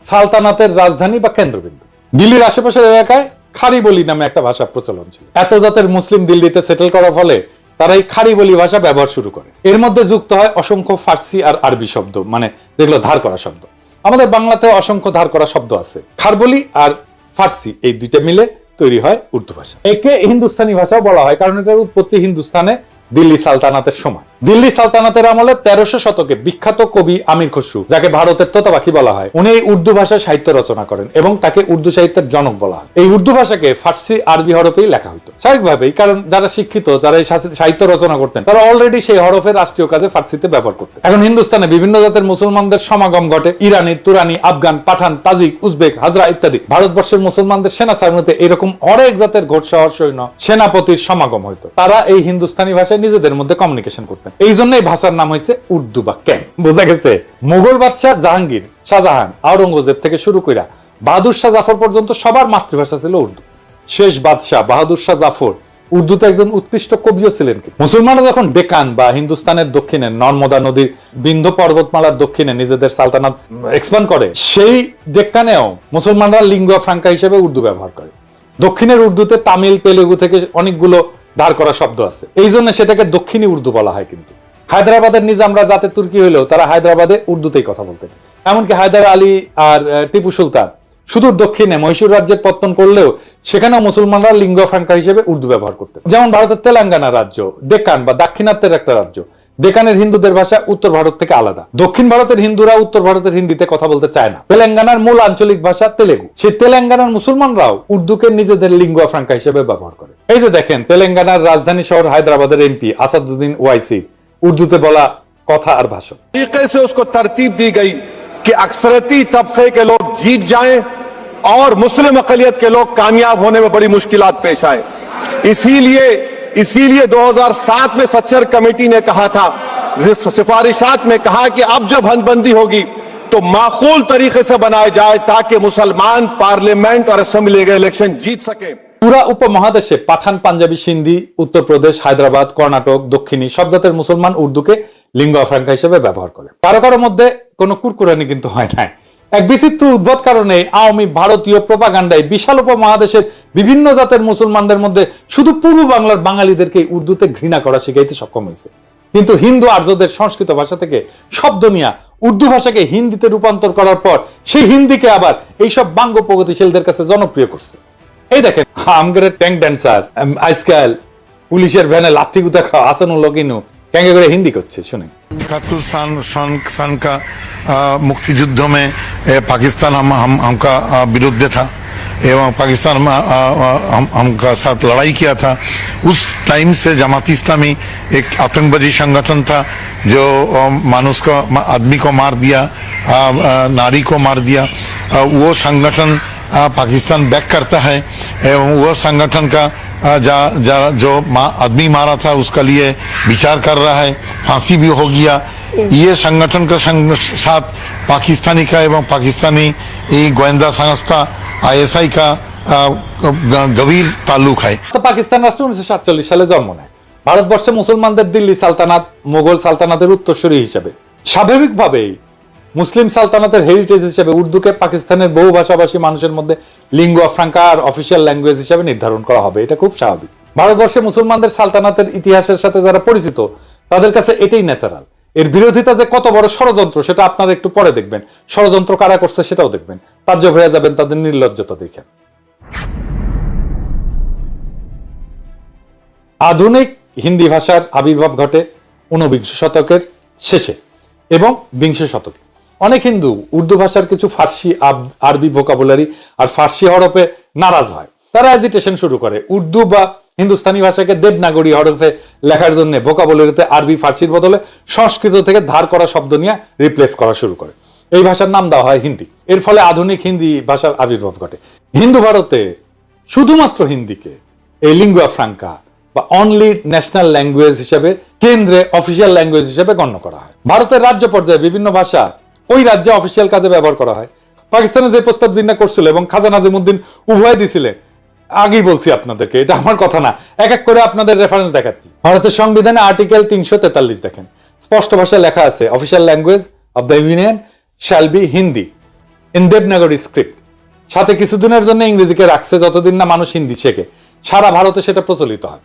সালতানাতের রাজধানী বা কেন্দ্রবিন্দু। দিল্লির আশেপাশের এলাকায় খারি বলি নামে একটা ভাষা প্রচলন ছিল। এত জাতের মুসলিম দিল্লিতে সেটেল করার ফলে তারা এই খারি বলি ভাষা ব্যবহার শুরু করে। এর মধ্যে যুক্ত হয় অসংখ্য ফার্সি আর আরবি শব্দ, মানে যেগুলো ধার করা শব্দ। আমাদের বাংলাতে অসংখ্য ধার করা শব্দ আছে। খারবলি আর ফার্সি এই দুইটা মিলে তৈরি হয় উর্দু ভাষা। একে হিন্দুস্তানি ভাষাও বলা হয় কারণ এটার উৎপত্তি হিন্দুস্তানে দিল্লি সালতানাতের সময়। দিল্লি সালতানাতের আমলে 1300 শতকে বিখ্যাত কবি আমির খসরু, যাকে ভারতের তোতাপাখি বলা হয়, উনি এই উর্দু ভাষায় সাহিত্য রচনা করেন এবং তাকে উর্দু সাহিত্যের জনক বলা হয়। এই উর্দু ভাষাকে ফার্সি আরবি হরফেই লেখা হতো স্বাভাবিকভাবেই, কারণ যারা শিক্ষিত, যারা এই সাহিত্য রচনা করতেন, তারা অলরেডি সেই হরফের রাষ্ট্রীয় কাজে ফার্সিতে ব্যবহার করতেন। এখন হিন্দুস্তানে বিভিন্ন জাতের মুসলমানদের সমাগম ঘটে। ইরানি, তুরানি, আফগান, পাঠান, তাজিক, উজবেক, হাজরা ইত্যাদি। ভারতবর্ষের মুসলমানদের সেনা সামরিতে এরকম অনেক জাতের ঘোড়শওয়ার সৈন্য সেনাপতির সমাগম হইতো। তারা এই হিন্দুস্তানি ভাষায় নিজেদের মধ্যে কমিউনিকেশন করতেন। এই জন্য এই ভাষার নাম হয়েছে উর্দু বা ক্যাম্প। বোঝা গেছে? মুঘল বাদশাহ জাহাঙ্গীর, শাহজাহান, আওরঙ্গজেব থেকে শুরু করে বাহাদুর শাহ জাফর পর্যন্ত সবার মাতৃভাষা ছিল উর্দু। শেষ বাদশাহ বাহাদুর শাহ জাফর উর্দুতে একজন উৎকৃষ্ট কবিও ছিলেন। মুসলমানরা যখন ডেকান বা হিন্দুস্তানের দক্ষিণে নর্মদা নদীর বিন্ধ্য পর্বতমালার দক্ষিণে নিজেদের সালতানাত এক্সপ্যান্ড করে, সেই ডেকানেও মুসলমানরা লিঙ্গুয়া ফ্রাঙ্কা হিসেবে উর্দু ব্যবহার করে। দক্ষিণের উর্দুতে তামিল, তেলেগু থেকে অনেকগুলো ধার করা শব্দ আছে, এই জন্য সেটাকে দক্ষিণী উর্দু বলা হয়। কিন্তু হায়দ্রাবাদের নিজামরা যাতে তুর্কি হইলেও তারা হায়দ্রাবাদে উর্দুতেই কথা বলতেন। এমনকি হায়দার আলী আর টিপু সুলতান সুদূর দক্ষিণে মহীশূর রাজ্যের পত্তন করলেও সেখানেও মুসলমানরা লিঙ্গুয়া ফ্রাঙ্কা হিসেবে উর্দু ব্যবহার করতেন। যেমন ভারতের তেলেঙ্গানা রাজ্য ডেকান বা দাক্ষিণাত্যের একটা রাজ্য। ডেকানের হিন্দুদের ভাষা উত্তর ভারত থেকে আলাদা। দক্ষিণ ভারতের হিন্দুরা উত্তর ভারতের হিন্দিতে কথা বলতে চায় না। তেলেঙ্গানার মূল আঞ্চলিক ভাষা তেলেগু। সেই তেলেঙ্গানার মুসলমানরাও উর্দুকে নিজেদের লিঙ্গুয়া ফ্রাঙ্কা হিসেবে ব্যবহার করে। এই যে দেখেন, তেলেঙ্গানার রাজধানী শহর হায়দ্রাবাদের এমপি আসাদুদ্দিন ওয়াইসি উর্দুতে বলা কথা আর ভাষণ। तरीके से उसको तरतीब दी गई कि अक्सरती तबके के लोग जीत जाएं और मुस्लिम अकलियत के लोग कामयाब होने में बड़ी मुश्किलात पेश आए। इसीलिए 2007 में सच्चर कमेटी ने कहा था, सिफारिशात में कहा कि अब जब हदबंदी होगी तो माकूल तरीके से बनाए जाए ताकि मुसलमान पार्लियामेंट और असेंबली के इलेक्शन जीत सके। পুরা উপমহাদেশে পাঠান, পাঞ্জাবি, সিন্ধি, উত্তরপ্রদেশ, হায়দ্রাবাদ, কর্ণাটক, দক্ষিণী সব জাতের মুসলমান উর্দুকে লিঙ্গুয়া ফ্রাঙ্কা হিসেবে ব্যবহার করে। কারো কারো মধ্যে কোনো কুরকুরানি কিন্তু হয় নাই। এক বিচিত্র উদ্ভট কারণে আওয়ামী ভারতীয় প্রোপাগান্ডায় বিশাল উপমহাদেশের বিভিন্ন জাতের মুসলমানদের মধ্যে শুধু পূর্ব বাংলার বাঙালিদেরকে উর্দুতে ঘৃণা করা শিখাইতে সক্ষম হয়েছে। কিন্তু হিন্দু আর্যদের সংস্কৃত ভাষা থেকে শব্দ নিয়ে উর্দু ভাষাকে হিন্দিতে রূপান্তর করার পর সেই হিন্দিকে আবার এইসব বাঙ্গ প্রগতিশীলদের কাছে জনপ্রিয় করছে। এই দেখেন আমগরে ট্যাঙ্ক ড্যান্সার আজকাল পুলিশের ভ্যানে লাথি গুতা খাওয়া আসানুল্লাহ কিনু ক্যাঙ্গে করে হিন্দি করছে, শুনে। 71 सन का मुक्ति युद्ध में पाकिस्तान हमका विरुद्ध था एवं पाकिस्तान हमका साथ लड़ाई किया था। उस टाइम से जमात इस्लामी एक आतंकवादी संगठन था जो मानुष को, आदमी को मार दिया, नारी को मार दिया। वो संगठन पाकिस्तान बैक करता है एवं वो संगठन का जो आदमी मारा था उसका लिए विचार कर रहा है, फांसी भी हो गया। ये संगठन का साथ पाकिस्तानी का एवं पाकिस्तानी गोয়েন্দা संस्था ISI का गভীর ताल्लुक है। তো পাকিস্তান রাষ্ট্র 1947 সালে জন্ম নেয়। ভারতবর্ষে মুসলমানদের দিল্লি সালতানাত মোগল সালতানাতের উত্তরসূরি হিসেবে। স্বাভাবিকভাবেই মুসলিম সালতানাতের হেরিটেজ হিসেবে উর্দুকে পাকিস্তানের বহু ভাষাভাষী মানুষের মধ্যে লিঙ্গুয়া ফ্রাঙ্কা আর অফিসিয়াল ল্যাঙ্গুয়েজ হিসেবে নির্ধারণ করা হবে, এটা খুব স্বাভাবিক। ভারতবর্ষে মুসলমানদের সালতানাতের ইতিহাসের সাথে যারা পরিচিত তাদের কাছে এটাই ন্যাচারাল। এর বিরোধিতা যে কত বড় ষড়যন্ত্র সেটা আপনারা একটু পরে দেখবেন, ষড়যন্ত্র কারা করছে সেটাও দেখবেন, তাজ্জব হয়ে যাবেন তাদের নির্লজ্জতা দেখে। আধুনিক হিন্দি ভাষার আবির্ভাব ঘটে 19 শতকের শেষে এবং 20 শতকে। অনেক হিন্দু উর্দু ভাষার কিছু ফার্সি, আরবি ভোকাবুলারি আর ফার্সি হরফে নারাজ হয়। তারা এজিটেশন শুরু করে, উর্দু বা হিন্দুস্তানি ভাষাকে দেবনাগরী হরফে লেখার জন্য ভোকাবুলারিতে আরবি, ফার্সির বদলে সংস্কৃত থেকে ধার করা শব্দ নিয়ে রিপ্লেস করা শুরু করে। এই ভাষার নাম দেওয়া হয় হিন্দি। এর ফলে আধুনিক হিন্দি ভাষার আবির্ভাব ঘটে। হিন্দু ভারতে শুধুমাত্র হিন্দিকে এই লিঙ্গুয়া ফ্রাঙ্কা বা অনলি ন্যাশনাল ল্যাঙ্গুয়েজ হিসেবে, কেন্দ্রে অফিসিয়াল ল্যাঙ্গুয়েজ হিসেবে গণ্য করা হয়। ভারতের রাজ্য পর্যায়ে বিভিন্ন ভাষা ওই রাজ্যে অফিসিয়াল কাজে ব্যবহার করা হয়। পাকিস্তানে যে প্রস্তাব জিন্না করছিল এবং খাজা নাজিমুদ্দিন উভয় দিছিলেন, আগেই বলছি আপনাদেরকে, এটা আমার কথা না, এক এক করে আপনাদের রেফারেন্স দেখাচ্ছি। ভারতের সংবিধানে আর্টিকেল 343 দেখেন, স্পষ্ট ভাষায় লেখা আছে, official language of the union shall be Hindi in Devanagari script. সাথে কিছুদিনের জন্য ইংরেজিকে রাখছে, যতদিন না মানুষ হিন্দি শেখে। সারা ভারতে সেটা প্রচলিত হয়।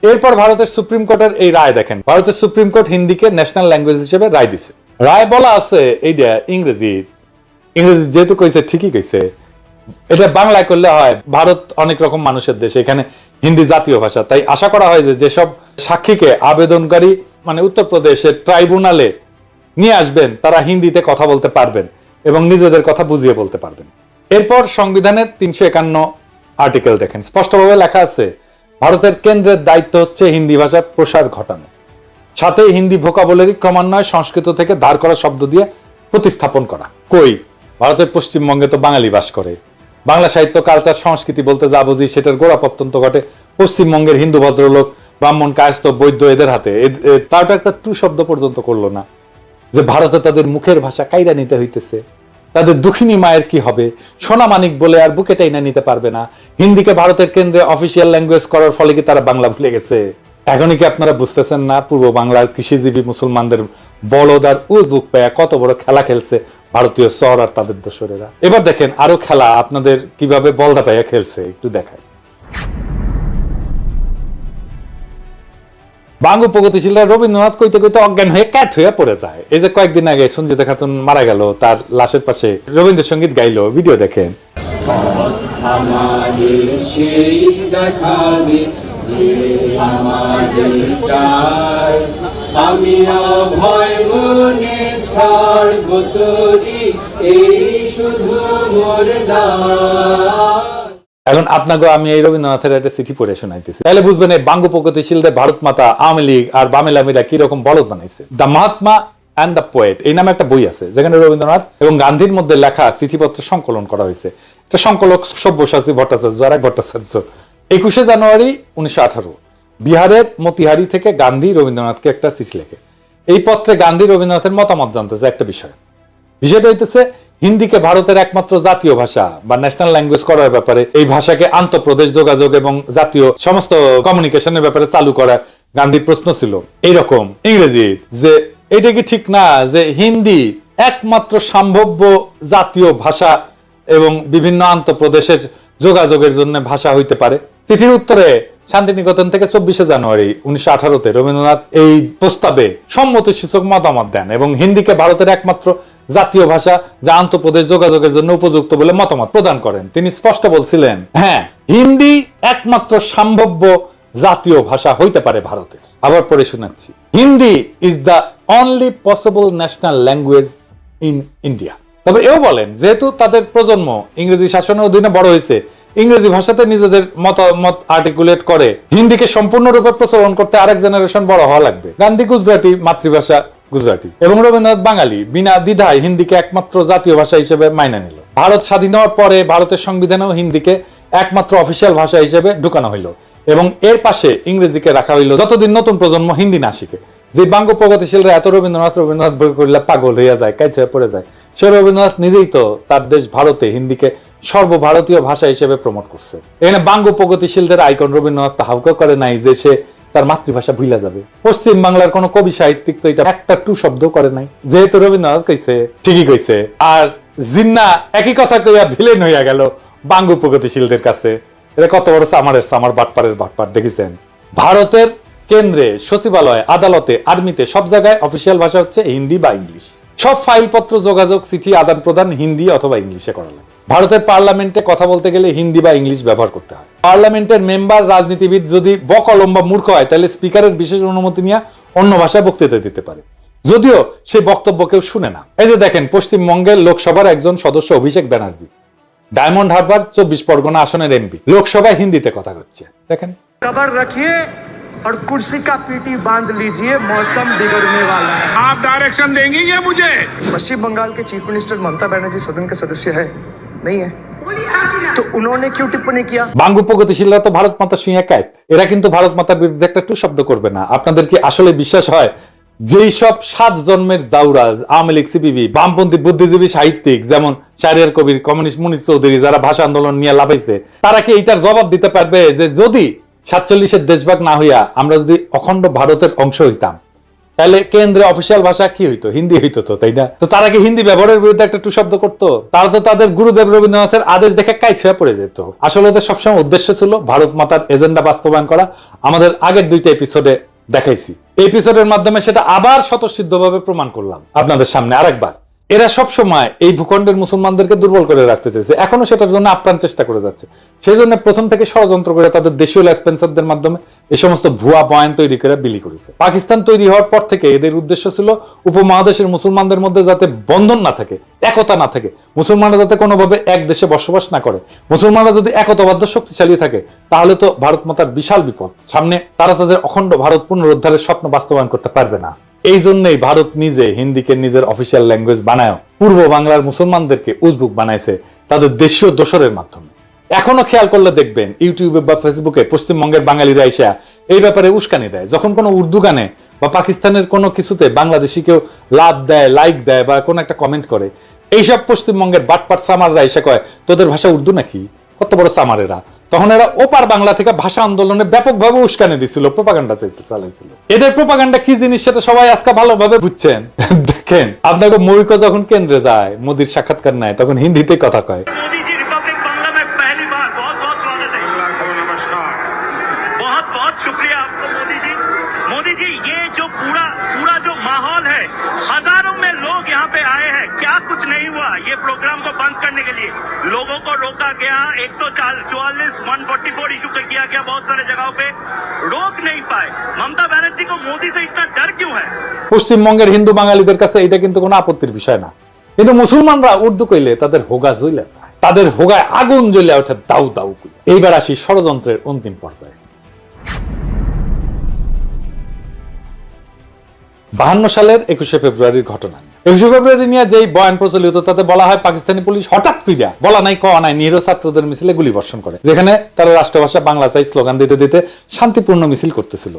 এরপর ভারতের সুপ্রিম কোর্টের এই রায় দেখেন, ভারতের সুপ্রিম কোর্ট হিন্দিকে ন্যাশনাল ল্যাঙ্গুয়েজ হিসেবে রায় দিছে। রায় বলা আছে এইটা ইংরেজি যেহেতু কইছে ঠিকই কইছে, এটা বাংলায় করলে হয়। ভারত অনেক রকম মানুষের দেশ, এখানে হিন্দি জাতীয় ভাষা। তাই আশা করা হয় যে যেসব সাক্ষীকে আবেদনকারী মানে উত্তরপ্রদেশের ট্রাইব্যুনালে নিয়ে আসবেন তারা হিন্দিতে কথা বলতে পারবেন এবং নিজেদের কথা বুঝিয়ে বলতে পারবেন। এরপর সংবিধানের 351 আর্টিকেল দেখেন, স্পষ্টভাবে লেখা আছে, ভারতের কেন্দ্রের দায়িত্ব হচ্ছে হিন্দি ভাষার প্রসার ঘটানো, সাথে হিন্দি ভোকাবুলারি ক্রমান্বয়ে সংস্কৃত থেকে ধার করা শব্দ দিয়ে প্রতিস্থাপন করা। কই, ভারতের পশ্চিমবঙ্গে তো বাঙালি বাস করে। বাংলা সাহিত্য, কালচার, সংস্কৃতি বলতে যা বুঝি সেটার গোড়াপত্তন তো ঘটে পশ্চিমবঙ্গের হিন্দু ভদ্রলোক, ব্রাহ্মণ, কায়স্থ, বৈদ্য এদের হাতে। তাও তো একটা টু শব্দ পর্যন্ত করলো না যে ভারতে তাদের মুখের ভাষা কাইরা নিতে হইতেছে। তাদের দুঃখিনী মায়ের কি হবে, সোনা মানিক বলে আর বুকে টাইনা নিতে পারবে না। হিন্দিকে ভারতের কেন্দ্রে অফিসিয়াল ল্যাঙ্গুয়েজ করার ফলে কি তারা বাংলা ভুলে গেছে? এখনই কি আপনারা বুঝতেছেন না পূর্ব বাংলার কৃষিজীবী মুসলমানদের বলদ আর উজবুক পেয়া কত বড় খেলা খেলছে ভারতীয় শহর আর তাদের দোসরেরা? এবার দেখেন আরো খেলা আপনাদের কিভাবে বলদা পাইয়া খেলছে, একটু দেখায়। বাঙ্গু প্রগতিশীলরা রবীন্দ্রনাথ কইতে কইতে অজ্ঞান হয়ে ক্যাট হয়ে পড়ে যায়। এই যে কয়েকদিন আগে সঞ্জিতা খাতুন মারা গেল, তার লাশের পাশে রবীন্দ্রসঙ্গীত গাইলো, ভিডিও দেখেন। আমি অভয় মনে ছাড়ব তোরি, এই শুধু মোর দান। এখন আপনাকে আমি এই রবীন্দ্রনাথের একটা চিঠি পড়ে শোনাইতেছি, তাহলে বুঝবেন এই বাঙ্গু প্রগতিশীলদের ভারত মাতা, আওয়ামী লীগ আর বামেলামিরা কিরকম বলদ বানাইছে। The Mahatma and the poet এই নামে একটা বই আছে, যেখানে রবীন্দ্রনাথ এবং গান্ধীর মধ্যে লেখা চিঠিপত্র সংকলন করা হয়েছে। এটা সংকলক সব্যসাচী ভট্টাচার্য আর এক ভট্টাচার্য। 21 জানুয়ারি 1918 বিহারের মতিহারি থেকে গান্ধী রবীন্দ্রনাথকে একটা চিঠি লেখে। এই পত্রে গান্ধী রবীন্দ্রনাথের মতামত জানতেছে একটা বিষয়টা হইতেছে হিন্দিকে ভারতের একমাত্র জাতীয় ভাষা বা ন্যাশনাল ল্যাঙ্গুয়েজ করার ব্যাপারে, এই ভাষাকে আন্তঃপ্রদেশ যোগাযোগ এবং জাতীয় সমস্ত কমিউনিকেশনের ব্যাপারে চালু করা গান্ধীর প্রশ্ন ছিল এইরকম ইংরেজি, যে এটা কি ঠিক না যে হিন্দি একমাত্র সম্ভাব্য জাতীয় ভাষা এবং বিভিন্ন আন্তঃপ্রদেশের যোগাযোগের জন্য ভাষা হইতে পারে? চিঠির উত্তরে শান্তিনিকেতন থেকে 24 জানুয়ারি 1918-তে রবীন্দ্রনাথ এই প্রস্তাবে সম্মতিসূচক মতামত দেন এবং হিন্দিকে ভারতের একমাত্র জাতীয় ভাষা যা আন্তঃপ্রদেশ যোগাযোগের জন্য উপযুক্ত বলে মতামত প্রদান করেন। তিনি স্পষ্ট বলছিলেন, হ্যাঁ, হিন্দি একমাত্র সম্ভাব্য জাতীয় ভাষা হইতে পারে ভারতের। আবার পড়ে শোনাচ্ছি, Hindi is the only possible national language in India. তবে এও বলেন, যেহেতু তাদের প্রজন্ম ইংরেজি শাসনের অধীনে বড় হয়েছে, ইংরেজি ভাষাতে নিজেদের মতামত আর্টিকুলেট করে হিন্দিকে সম্পূর্ণরূপে প্রচলন করতে আরেক জেনারেশন বড় হওয়া লাগবে। গান্ধী গুজরাটি, মাতৃভাষা গুজরাটি, এবং রবীন্দ্রনাথ বাঙালি, বিনা দ্বিধায় হিন্দিকে একমাত্র জাতীয় ভাষা হিসেবে মাইনে নিল। ভারত স্বাধীন হওয়ার পরে ভারতের সংবিধানেও হিন্দিকে একমাত্র অফিসিয়াল ভাষা হিসেবে ঢুকানো হইল এবং এর পাশে ইংরেজিকে রাখা হইল যতদিন নতুন প্রজন্ম হিন্দি না শিখে। যে বাঙ্গ প্রগতিশীলরা এত রবীন্দ্রনাথ বই করলে পাগল হইয়া যায়, কাইট হয়ে পড়ে যায়, সে রবীন্দ্রনাথ নিজেই তো তার দেশ ভারতে হিন্দিকে সর্বভারতীয় ভাষা হিসেবে প্রমোট করছে। এখানে বাঙ্গ প্রগতিশীলদের আইকন রবীন্দ্রনাথ হাউকা করে নাই যে সে তার মাতৃভাষা ভুলা যাবে। পশ্চিম বাংলার কোন কবি সাহিত্যিক তো এটা একটা টু শব্দ করে নাই, যেহেতু রবীন্দ্রনাথ কইছে, ঠিকই কইছে। আর জিন্না একই কথা কইয়া ভিলেন হইয়া গেল বাঙ্গ প্রগতিশীলদের কাছে। এটা কত বড় সামার বাটপারের বাটপার দেখেছেন। ভারতের কেন্দ্রে, সচিবালয়, আদালতে, আর্মিতে, সব জায়গায় অফিসিয়াল ভাষা হচ্ছে হিন্দি বা ইংলিশ। সব ফাইলপত্র, যোগাযোগ, চিঠি আদান প্রদান হিন্দি অথবা ইংলিশে করা লাগে। ভারতের পার্লামেন্টে কথা বলতে গেলে হিন্দি বা ইংলিশ ব্যবহার করতে হয়। পার্লামেন্টের মেম্বার, রাজনীতিবিদ যদি বকলম বা মূর্খ হয় তাহলে স্পিকারের বিশেষ অনুমতি নিয়ে অন্য ভাষায় বক্তৃতা দিতে পারে, যদিও সে বক্তব্য কেউ শুনে না। এই যে দেখেন, পশ্চিমবঙ্গের লোকসভার একজন সদস্য অভিষেক ব্যানার্জি, ডায়মন্ড হারবার 24 পরগনা আসনের এমপি, লোকসভায় হিন্দিতে কথা হচ্ছে। দেখেন, खबर रखिए और कुर्सी का पीटी बांध लीजिए, मौसम बिगड़ने वाला है। आप डायरेक्शन देंगी ये मुझे? पश्चिम बंगाल के चीफ मिनिस्टर ममता बनर्जी सदन के सदस्य है नहीं है, तो उन्होंने क्यों टिप्पणी किया? বাঙ্গ প্রগতিশীলরা তো ভারত মাতা শুইয়া কায়েত, এরা কিন্তু ভারত মাতার বিরুদ্ধে একটা টু শব্দ করবে না। আপনাদের কি আসলে বিশ্বাস হয় যেই সব 7 জন্মের জাউরাজ, আওয়ামী লীগ, সিপিবি, বামপন্থী বুদ্ধিজীবী সাহিত্যিক যেমন শাহরিয়ার কবির, কমিউনিস্ট মুনির চৌধুরী, যারা ভাষা আন্দোলন নিয়ে লাফাইছে, তারা কি এইটার জবাব দিতে পারবে যে যদি 47-এর দেশভাগ না হইয়া আমরা যদি অখণ্ড ভারতের অংশ হইতাম তাহলে কেন্দ্রে অফিসিয়াল ভাষা কি হইতো? হিন্দি হইতো তো, তাই না? তো তারা কি হিন্দি ব্যবহারের বিরুদ্ধে একটা টু শব্দ করতো? তারা তো তাদের গুরুদেব রবীন্দ্রনাথের আদেশ দেখে কাইট হয়ে পড়ে যেত। আসলে ওদের সবসময় উদ্দেশ্য ছিল ভারত মাতার এজেন্ডা বাস্তবায়ন করা। আমাদের আগের 2টা এপিসোডে দেখাইছি, এপিসোডের মাধ্যমে সেটা আবার স্বতঃসিদ্ধভাবে প্রমাণ করলাম আপনাদের সামনে আরেকবার। এরা সব সময় এই ভূখণ্ডের মুসলমানদেরকে দুর্বল করে রাখতে চেয়েছে, এখনো সেটার জন্য আপ্রাণ চেষ্টা করে যাচ্ছে। সেই জন্য প্রথম থেকে ষড়যন্ত্র করে তাদের দেশীয় লেসপেন্সারদের মাধ্যমে এই সমস্ত ভুয়া বয়ান তৈরি করে বিলি করেছে। পাকিস্তান তৈরি হওয়ার পর থেকে এদের উদ্দেশ্য ছিল উপমহাদেশের মুসলমানদের মধ্যে যাতে বন্ধন না থাকে, একতা না থাকে, মুসলমানরা যাতে কোনোভাবে এক দেশে বসবাস না করে। মুসলমানরা যদি একতাবদ্ধ শক্তিশালী থাকে তাহলে তো ভারত মাতার বিশাল বিপদ সামনে, তারা তাদের অখণ্ড ভারত পুনরুদ্ধারের স্বপ্ন বাস্তবায়ন করতে পারবে না। এই জন্যই ভারত নিজে হিন্দিকে নিজের অফিসিয়াল ল্যাঙ্গুয়েজ বানায় পূর্ব বাংলার মুসলমানদেরকে উজবুক বানাইছে তাদের দেশীয় দোসরের মাধ্যমে। এখনো খেয়াল করলে দেখবেন ইউটিউবে বা ফেসবুকে পশ্চিমবঙ্গের বাঙালিরা এসে এই ব্যাপারে উস্কানি দেয়। যখন কোনো উর্দু গানে বা পাকিস্তানের কোনো কিছুতে বাংলাদেশি কেউ লাভ দেয়, লাইক দেয় বা কোনো একটা কমেন্ট করে, এইসব পশ্চিমবঙ্গের বাটপাট সামাররা এসে কয় তোদের ভাষা উর্দু নাকি? কত বড় সামারেরা! তখন এরা ওপার বাংলা থেকে ভাষা আন্দোলনে ব্যাপকভাবে উস্কানি দিছিল, প্রোপাগান্ডা চালাইছিল। এদের প্রোপাগান্ডা কি জিনিস সেটা সবাই আজকে ভালোভাবে বুঝছেন। দেখেন, আপনাকে মৌলিক যখন কেন্দ্রে যায়, মোদির সাক্ষাৎকার নেয়, তখন হিন্দিতে কথা কয়। मोदी जी रिपब्लिक बांग्ला में पहली बार बहुत बहुत स्वागत है। नमस्कार। बहुत बहुत शुक्रिया आपको मोदी जी ये जो पूरा जो माहौल है, हजारों में लोग यहाँ पे आए हैं, क्या कुछ नहीं हुआ ये प्रोग्राम को बंद करने के लिए? लोगों को रोका गया, 144, 144 इशू किया गया, बहुत सारे जगहों पे रोक नहीं पाए। ममता बनर्जी को मोदी से इतना डर क्यों है? পশ্চিমবঙ্গের হিন্দু বাঙালিদের কাছে এটা কিন্তু কোনো আপত্তির বিষয় না, কিন্তু মুসলমানরা উর্দু কইলে তাদের হোগা জ্বলে যায়, তাদের হোগায় আগুন জ্বলে ওঠে দাউ দাউ করে। এইবার আসি ষড়যন্ত্রের অন্তিম পর্যায়ে। 52 সালের 21শে ফেব্রুয়ারির ঘটনা। 21শে ফেব্রুয়ারি নিয়ে যেই বয়ান প্রচলিত তাতে বলা হয় পাকিস্তানি পুলিশ হঠাৎ কইরা বলা নাই কওয়া নাই নিরীহ ছাত্রদের মিছিলে গুলি বর্ষণ করে, যেখানে তারা রাষ্ট্রভাষা বাংলা চাই স্লোগান দিতে দিতে শান্তিপূর্ণ মিছিল করতেছিল।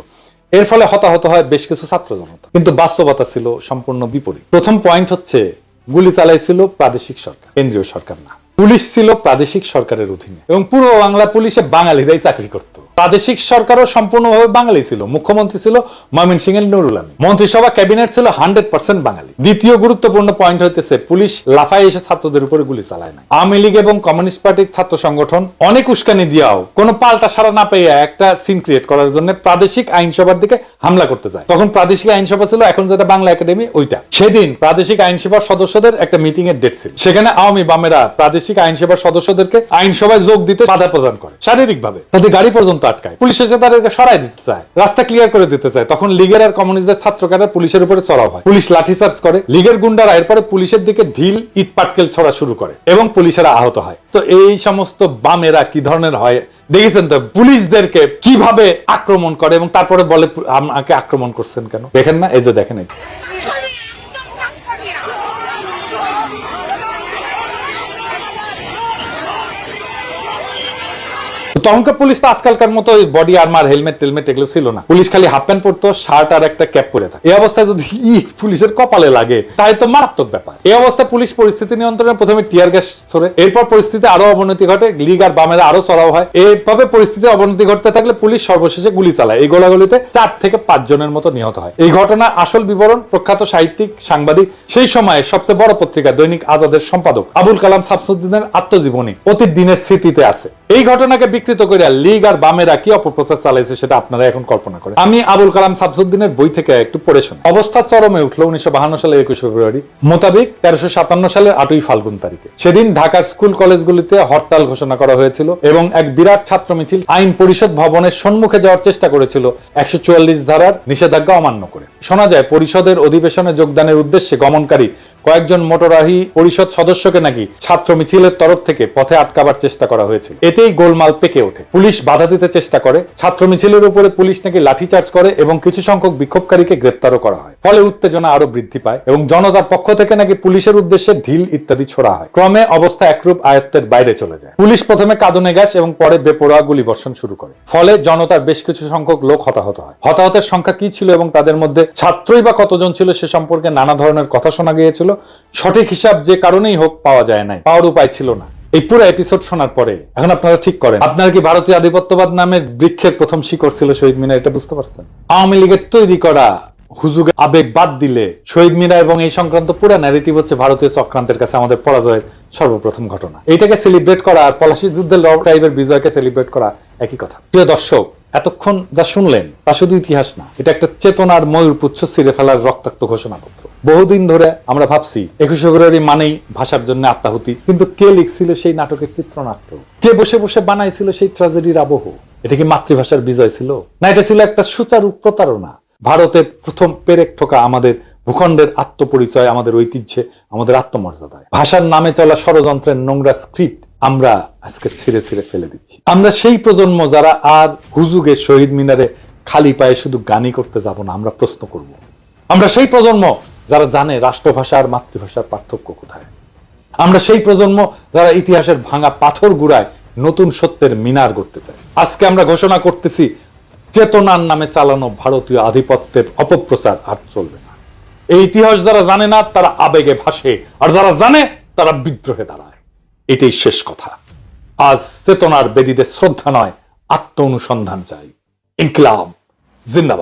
এর ফলে হতাহত হয় বেশ কিছু ছাত্র জনতা, কিন্তু বাস্তবতা ছিল সম্পূর্ণ বিপরীত। প্রথম পয়েন্ট হচ্ছে গুলি চালাইছিল প্রাদেশিক সরকার, কেন্দ্রীয় সরকার না। পুলিশ ছিল প্রাদেশিক সরকারের অধীনে এবং পূর্ব বাংলা পুলিশে বাঙালিরাই চাকরি করত। প্রাদেশিক সরকারও সম্পূর্ণভাবে বাঙালি ছিল। মুখ্যমন্ত্রী ছিল ময়মনসিংহের নুরুল আমিন, মন্ত্রিসভা ক্যাবিনেট ছিল 100% বাঙালি। দ্বিতীয় গুরুত্বপূর্ণ পয়েন্ট হইতেছে পুলিশ লাফায় এসে ছাত্রদের উপরে গুলি চালায় না। আওয়ামী লীগ এবং কমিউনিস্ট পার্টির ছাত্র সংগঠন অনেক উস্কানি দিয়াও কোনো পাল্টা সারা না পেয়ে একটা সিন ক্রিয়েট করার জন্য প্রাদেশিক আইনসভার দিকে হামলা করতে যায়। তখন প্রাদেশিক আইনসভা ছিল এখন যেটা বাংলা একাডেমি, ওইটা। সেদিন প্রাদেশিক আইনসভার সদস্যদের একটা মিটিং এর ডেট ছিল। সেখানে আওয়ামী বামেরা প্রাদেশিক আইনসভার সদস্যদেরকে আইনসভায় যোগ দিতে বাধা প্রদান করে শারীরিকভাবে, তাদের গাড়ি পর্যন্ত আটকায়। পুলিশ এসে তাদেরকে সরাই দিতে চায়, রাস্তা ক্লিয়ার করে দিতে চায়। তখন লীগের আর কমিউনিস্টদের ছাত্রকারা পুলিশের উপরে চড়াও হয়, পুলিশ লাঠিচার্জ করে। লীগের গুন্ডারা এরপরে পুলিশের দিকে ঢিল ইট পাটকেল ছড়া শুরু করে এবং পুলিশেরা আহত হয়। তো এই সমস্ত বামেরা কি ধরনের হয় দেখেছেন তো, পুলিশদেরকে কিভাবে আক্রমণ করে এবং তারপরে বলে আমাকে আক্রমণ করছেন কেন, দেখেন না? এই যে দেখেন, তখনকার পুলিশ তো আজকালকার মতো বডি আর্মার, হেলমেট টেলমেট এগুলো ছিল না। পুলিশ খালি হাফ প্যান্ট পরতো, শার্ট আর একটা ক্যাপ পরে থাকে। এই অবস্থায় যদি পুলিশের কপালে লাগে তাই তো মারাত্মক ব্যাপার। এই অবস্থায় পুলিশ পরিস্থিতি নিয়ন্ত্রণে প্রথমে টিয়ার গ্যাস ছোড়ে, এরপর পরিস্থিতি আরো অবনতি ঘটে, লীগ আর বামেরা আরো চড়াও হয়। এইভাবে পরিস্থিতি অবনতি ঘটতে থাকলে পুলিশ সর্বশেষে গুলি চালায়। এই গোলাগুলিতে 4 থেকে 5 জনের মতো নিহত হয়। এই ঘটনার আসল বিবরণ প্রখ্যাত সাহিত্যিক, সাংবাদিক, সেই সময়ে সবচেয়ে বড় পত্রিকা দৈনিক আজাদের সম্পাদক আবুল কালাম শামসুদ্দিনের আত্মজীবনী অতীত দিনের স্মৃতিতে আছে। এই ঘটনাকে বিকৃত করে লীগ আর বামেরা কি অপপ্রচার চালাইছে সেটা আপনারা এখন কল্পনা করেন। আমি আবুল কালাম শামসুদ্দিনের বই থেকে একটু পড়ে শুনি। অবস্থা চরমে উঠলো 1952 সালের 21 ফেব্রুয়ারি মোতাবেক 1357 সালের 8ই ফাল্গুন তারিখে। সেদিন ঢাকার স্কুল কলেজগুলিতে হরতাল ঘোষণা করা হয়েছিল এবং এক বিরাট ছাত্র মিছিল আইন পরিষদ ভবনের সম্মুখে যাওয়ার চেষ্টা করেছিল 144 ধারার নিষেধাজ্ঞা অমান্য করে। শোনা যায় পরিষদের অধিবেশনে যোগদানের উদ্দেশ্যে গমনকারী কয়েকজন মোটরাহি পরিষদ সদস্যকে নাকি ছাত্র মিছিলের তরফ থেকে পথে আটকাবার চেষ্টা করা হয়েছিল। এতেই গোলমাল পেকে ওঠে, পুলিশ বাধা দিতে চেষ্টা করে, ছাত্র মিছিলের উপরে পুলিশ নাকি লাঠিচার্জ করে এবং কিছু সংখ্যক বিক্ষোভকারীকে গ্রেপ্তারও করা হয়। ফলে উত্তেজনা আরো বৃদ্ধি পায় এবং জনতার পক্ষ থেকে নাকি পুলিশের উদ্দেশ্যে ঢিল ইত্যাদি ছোড়া হয়। ক্রমে অবস্থা একরূপ আয়ত্তের বাইরে চলে যায়। পুলিশ প্রথমে কাঁদুনে গ্যাস এবং পরে বেপরোয়া গুলি বর্ষণ শুরু করে। ফলে জনতার বেশ কিছু সংখ্যক লোক হতাহত হয়। হতাহতের সংখ্যা কি ছিল এবং তাদের মধ্যে ছাত্রই বা কতজন ছিল সে সম্পর্কে নানা ধরনের কথা শোনা গিয়েছিল। সঠিক হিসাব যে কারণেই হোক পাওয়া যায় নাই, পাওয়ার উপায় ছিল না। এই পুরো এপিসোড শোনার পরে এখন আপনারা ঠিক করেন, আপনারা কি ভারতীয় আধিপত্যবাদ নামের বৃক্ষের প্রথম শিকড় ছিল শহীদ মিনার, এটা বুঝতে পারছেন? আওয়ামী লীগের তৈরি করা হুজুগে আবেগ বাদ দিলে শহীদ মিনার এবং এই সংক্রান্ত পুরো ন্যারেটিভ হচ্ছে ভারতীয় চক্রান্তের কাছে আমাদের পরাজয়ের সর্বপ্রথম ঘটনা। এটাকে সেলিব্রেট করা আর পলাশী যুদ্ধের লর্ড ক্লাইভের বিজয়কে সেলিব্রেট করা একই কথা। প্রিয় দর্শক, এতক্ষণ যা শুনলেন তা শুধু ইতিহাস না, এটা একটা চেতনার ময়ূরপুচ্ছ ছিঁড়ে ফেলার রক্তাক্ত ঘোষণাপত্র। বহুদিন ধরে আমরা ভাবছি 21 ফেব্রুয়ারি মানেই ভাষার জন্য আত্মাহুতি, কিন্তু কে লিখছিল সেই নাটকের চিত্রনাট্য, কে বসে বসে বানাইছিল সেই ট্র্যাজেডির আবহ? এটা কি মাতৃভাষার বিজয় ছিল, না এটা ছিল একটা সুচারু প্রতারণা? ভারতের প্রথম পেরেক ঠোকা আমাদের ভূখণ্ডের আত্মপরিচয়, আমাদের ঐতিহ্যে, আমাদের আত্মমর্যাদায়। ভাষার নামে চলা ষড়যন্ত্রের নোংরা স্ক্রিপ্ট আমরা আজকে ছিঁড়ে ছিঁড়ে ফেলে দিচ্ছি। আমরা সেই প্রজন্ম যারা আর হুজুগে শহীদ মিনারে খালি পায়ে শুধু গানই করতে যাব না, আমরা প্রশ্ন করব। আমরা সেই প্রজন্ম যারা জানে রাষ্ট্রভাষা আর মাতৃভাষার পার্থক্য কোথায়। আমরা সেই প্রজন্ম যারা ইতিহাসের ভাঙা পাথর গুড়ায় নতুন সত্যের মিনার গড়তে চায়। আজকে আমরা ঘোষণা করতেছি, চেতনার নামে চালানো ভারতীয় আধিপত্যের অপপ্রচার আর চলবে না। এই ইতিহাস যারা জানে না তারা আবেগে ভাসে, আর যারা জানে তারা বিদ্রোহে দাঁড়ায়। এটাই শেষ কথা। আজ চেতনার বেদীদের শ্রদ্ধা নয়, আত্ম অনুসন্ধান চাই। ইনকিলাব জিন্দাবাদ।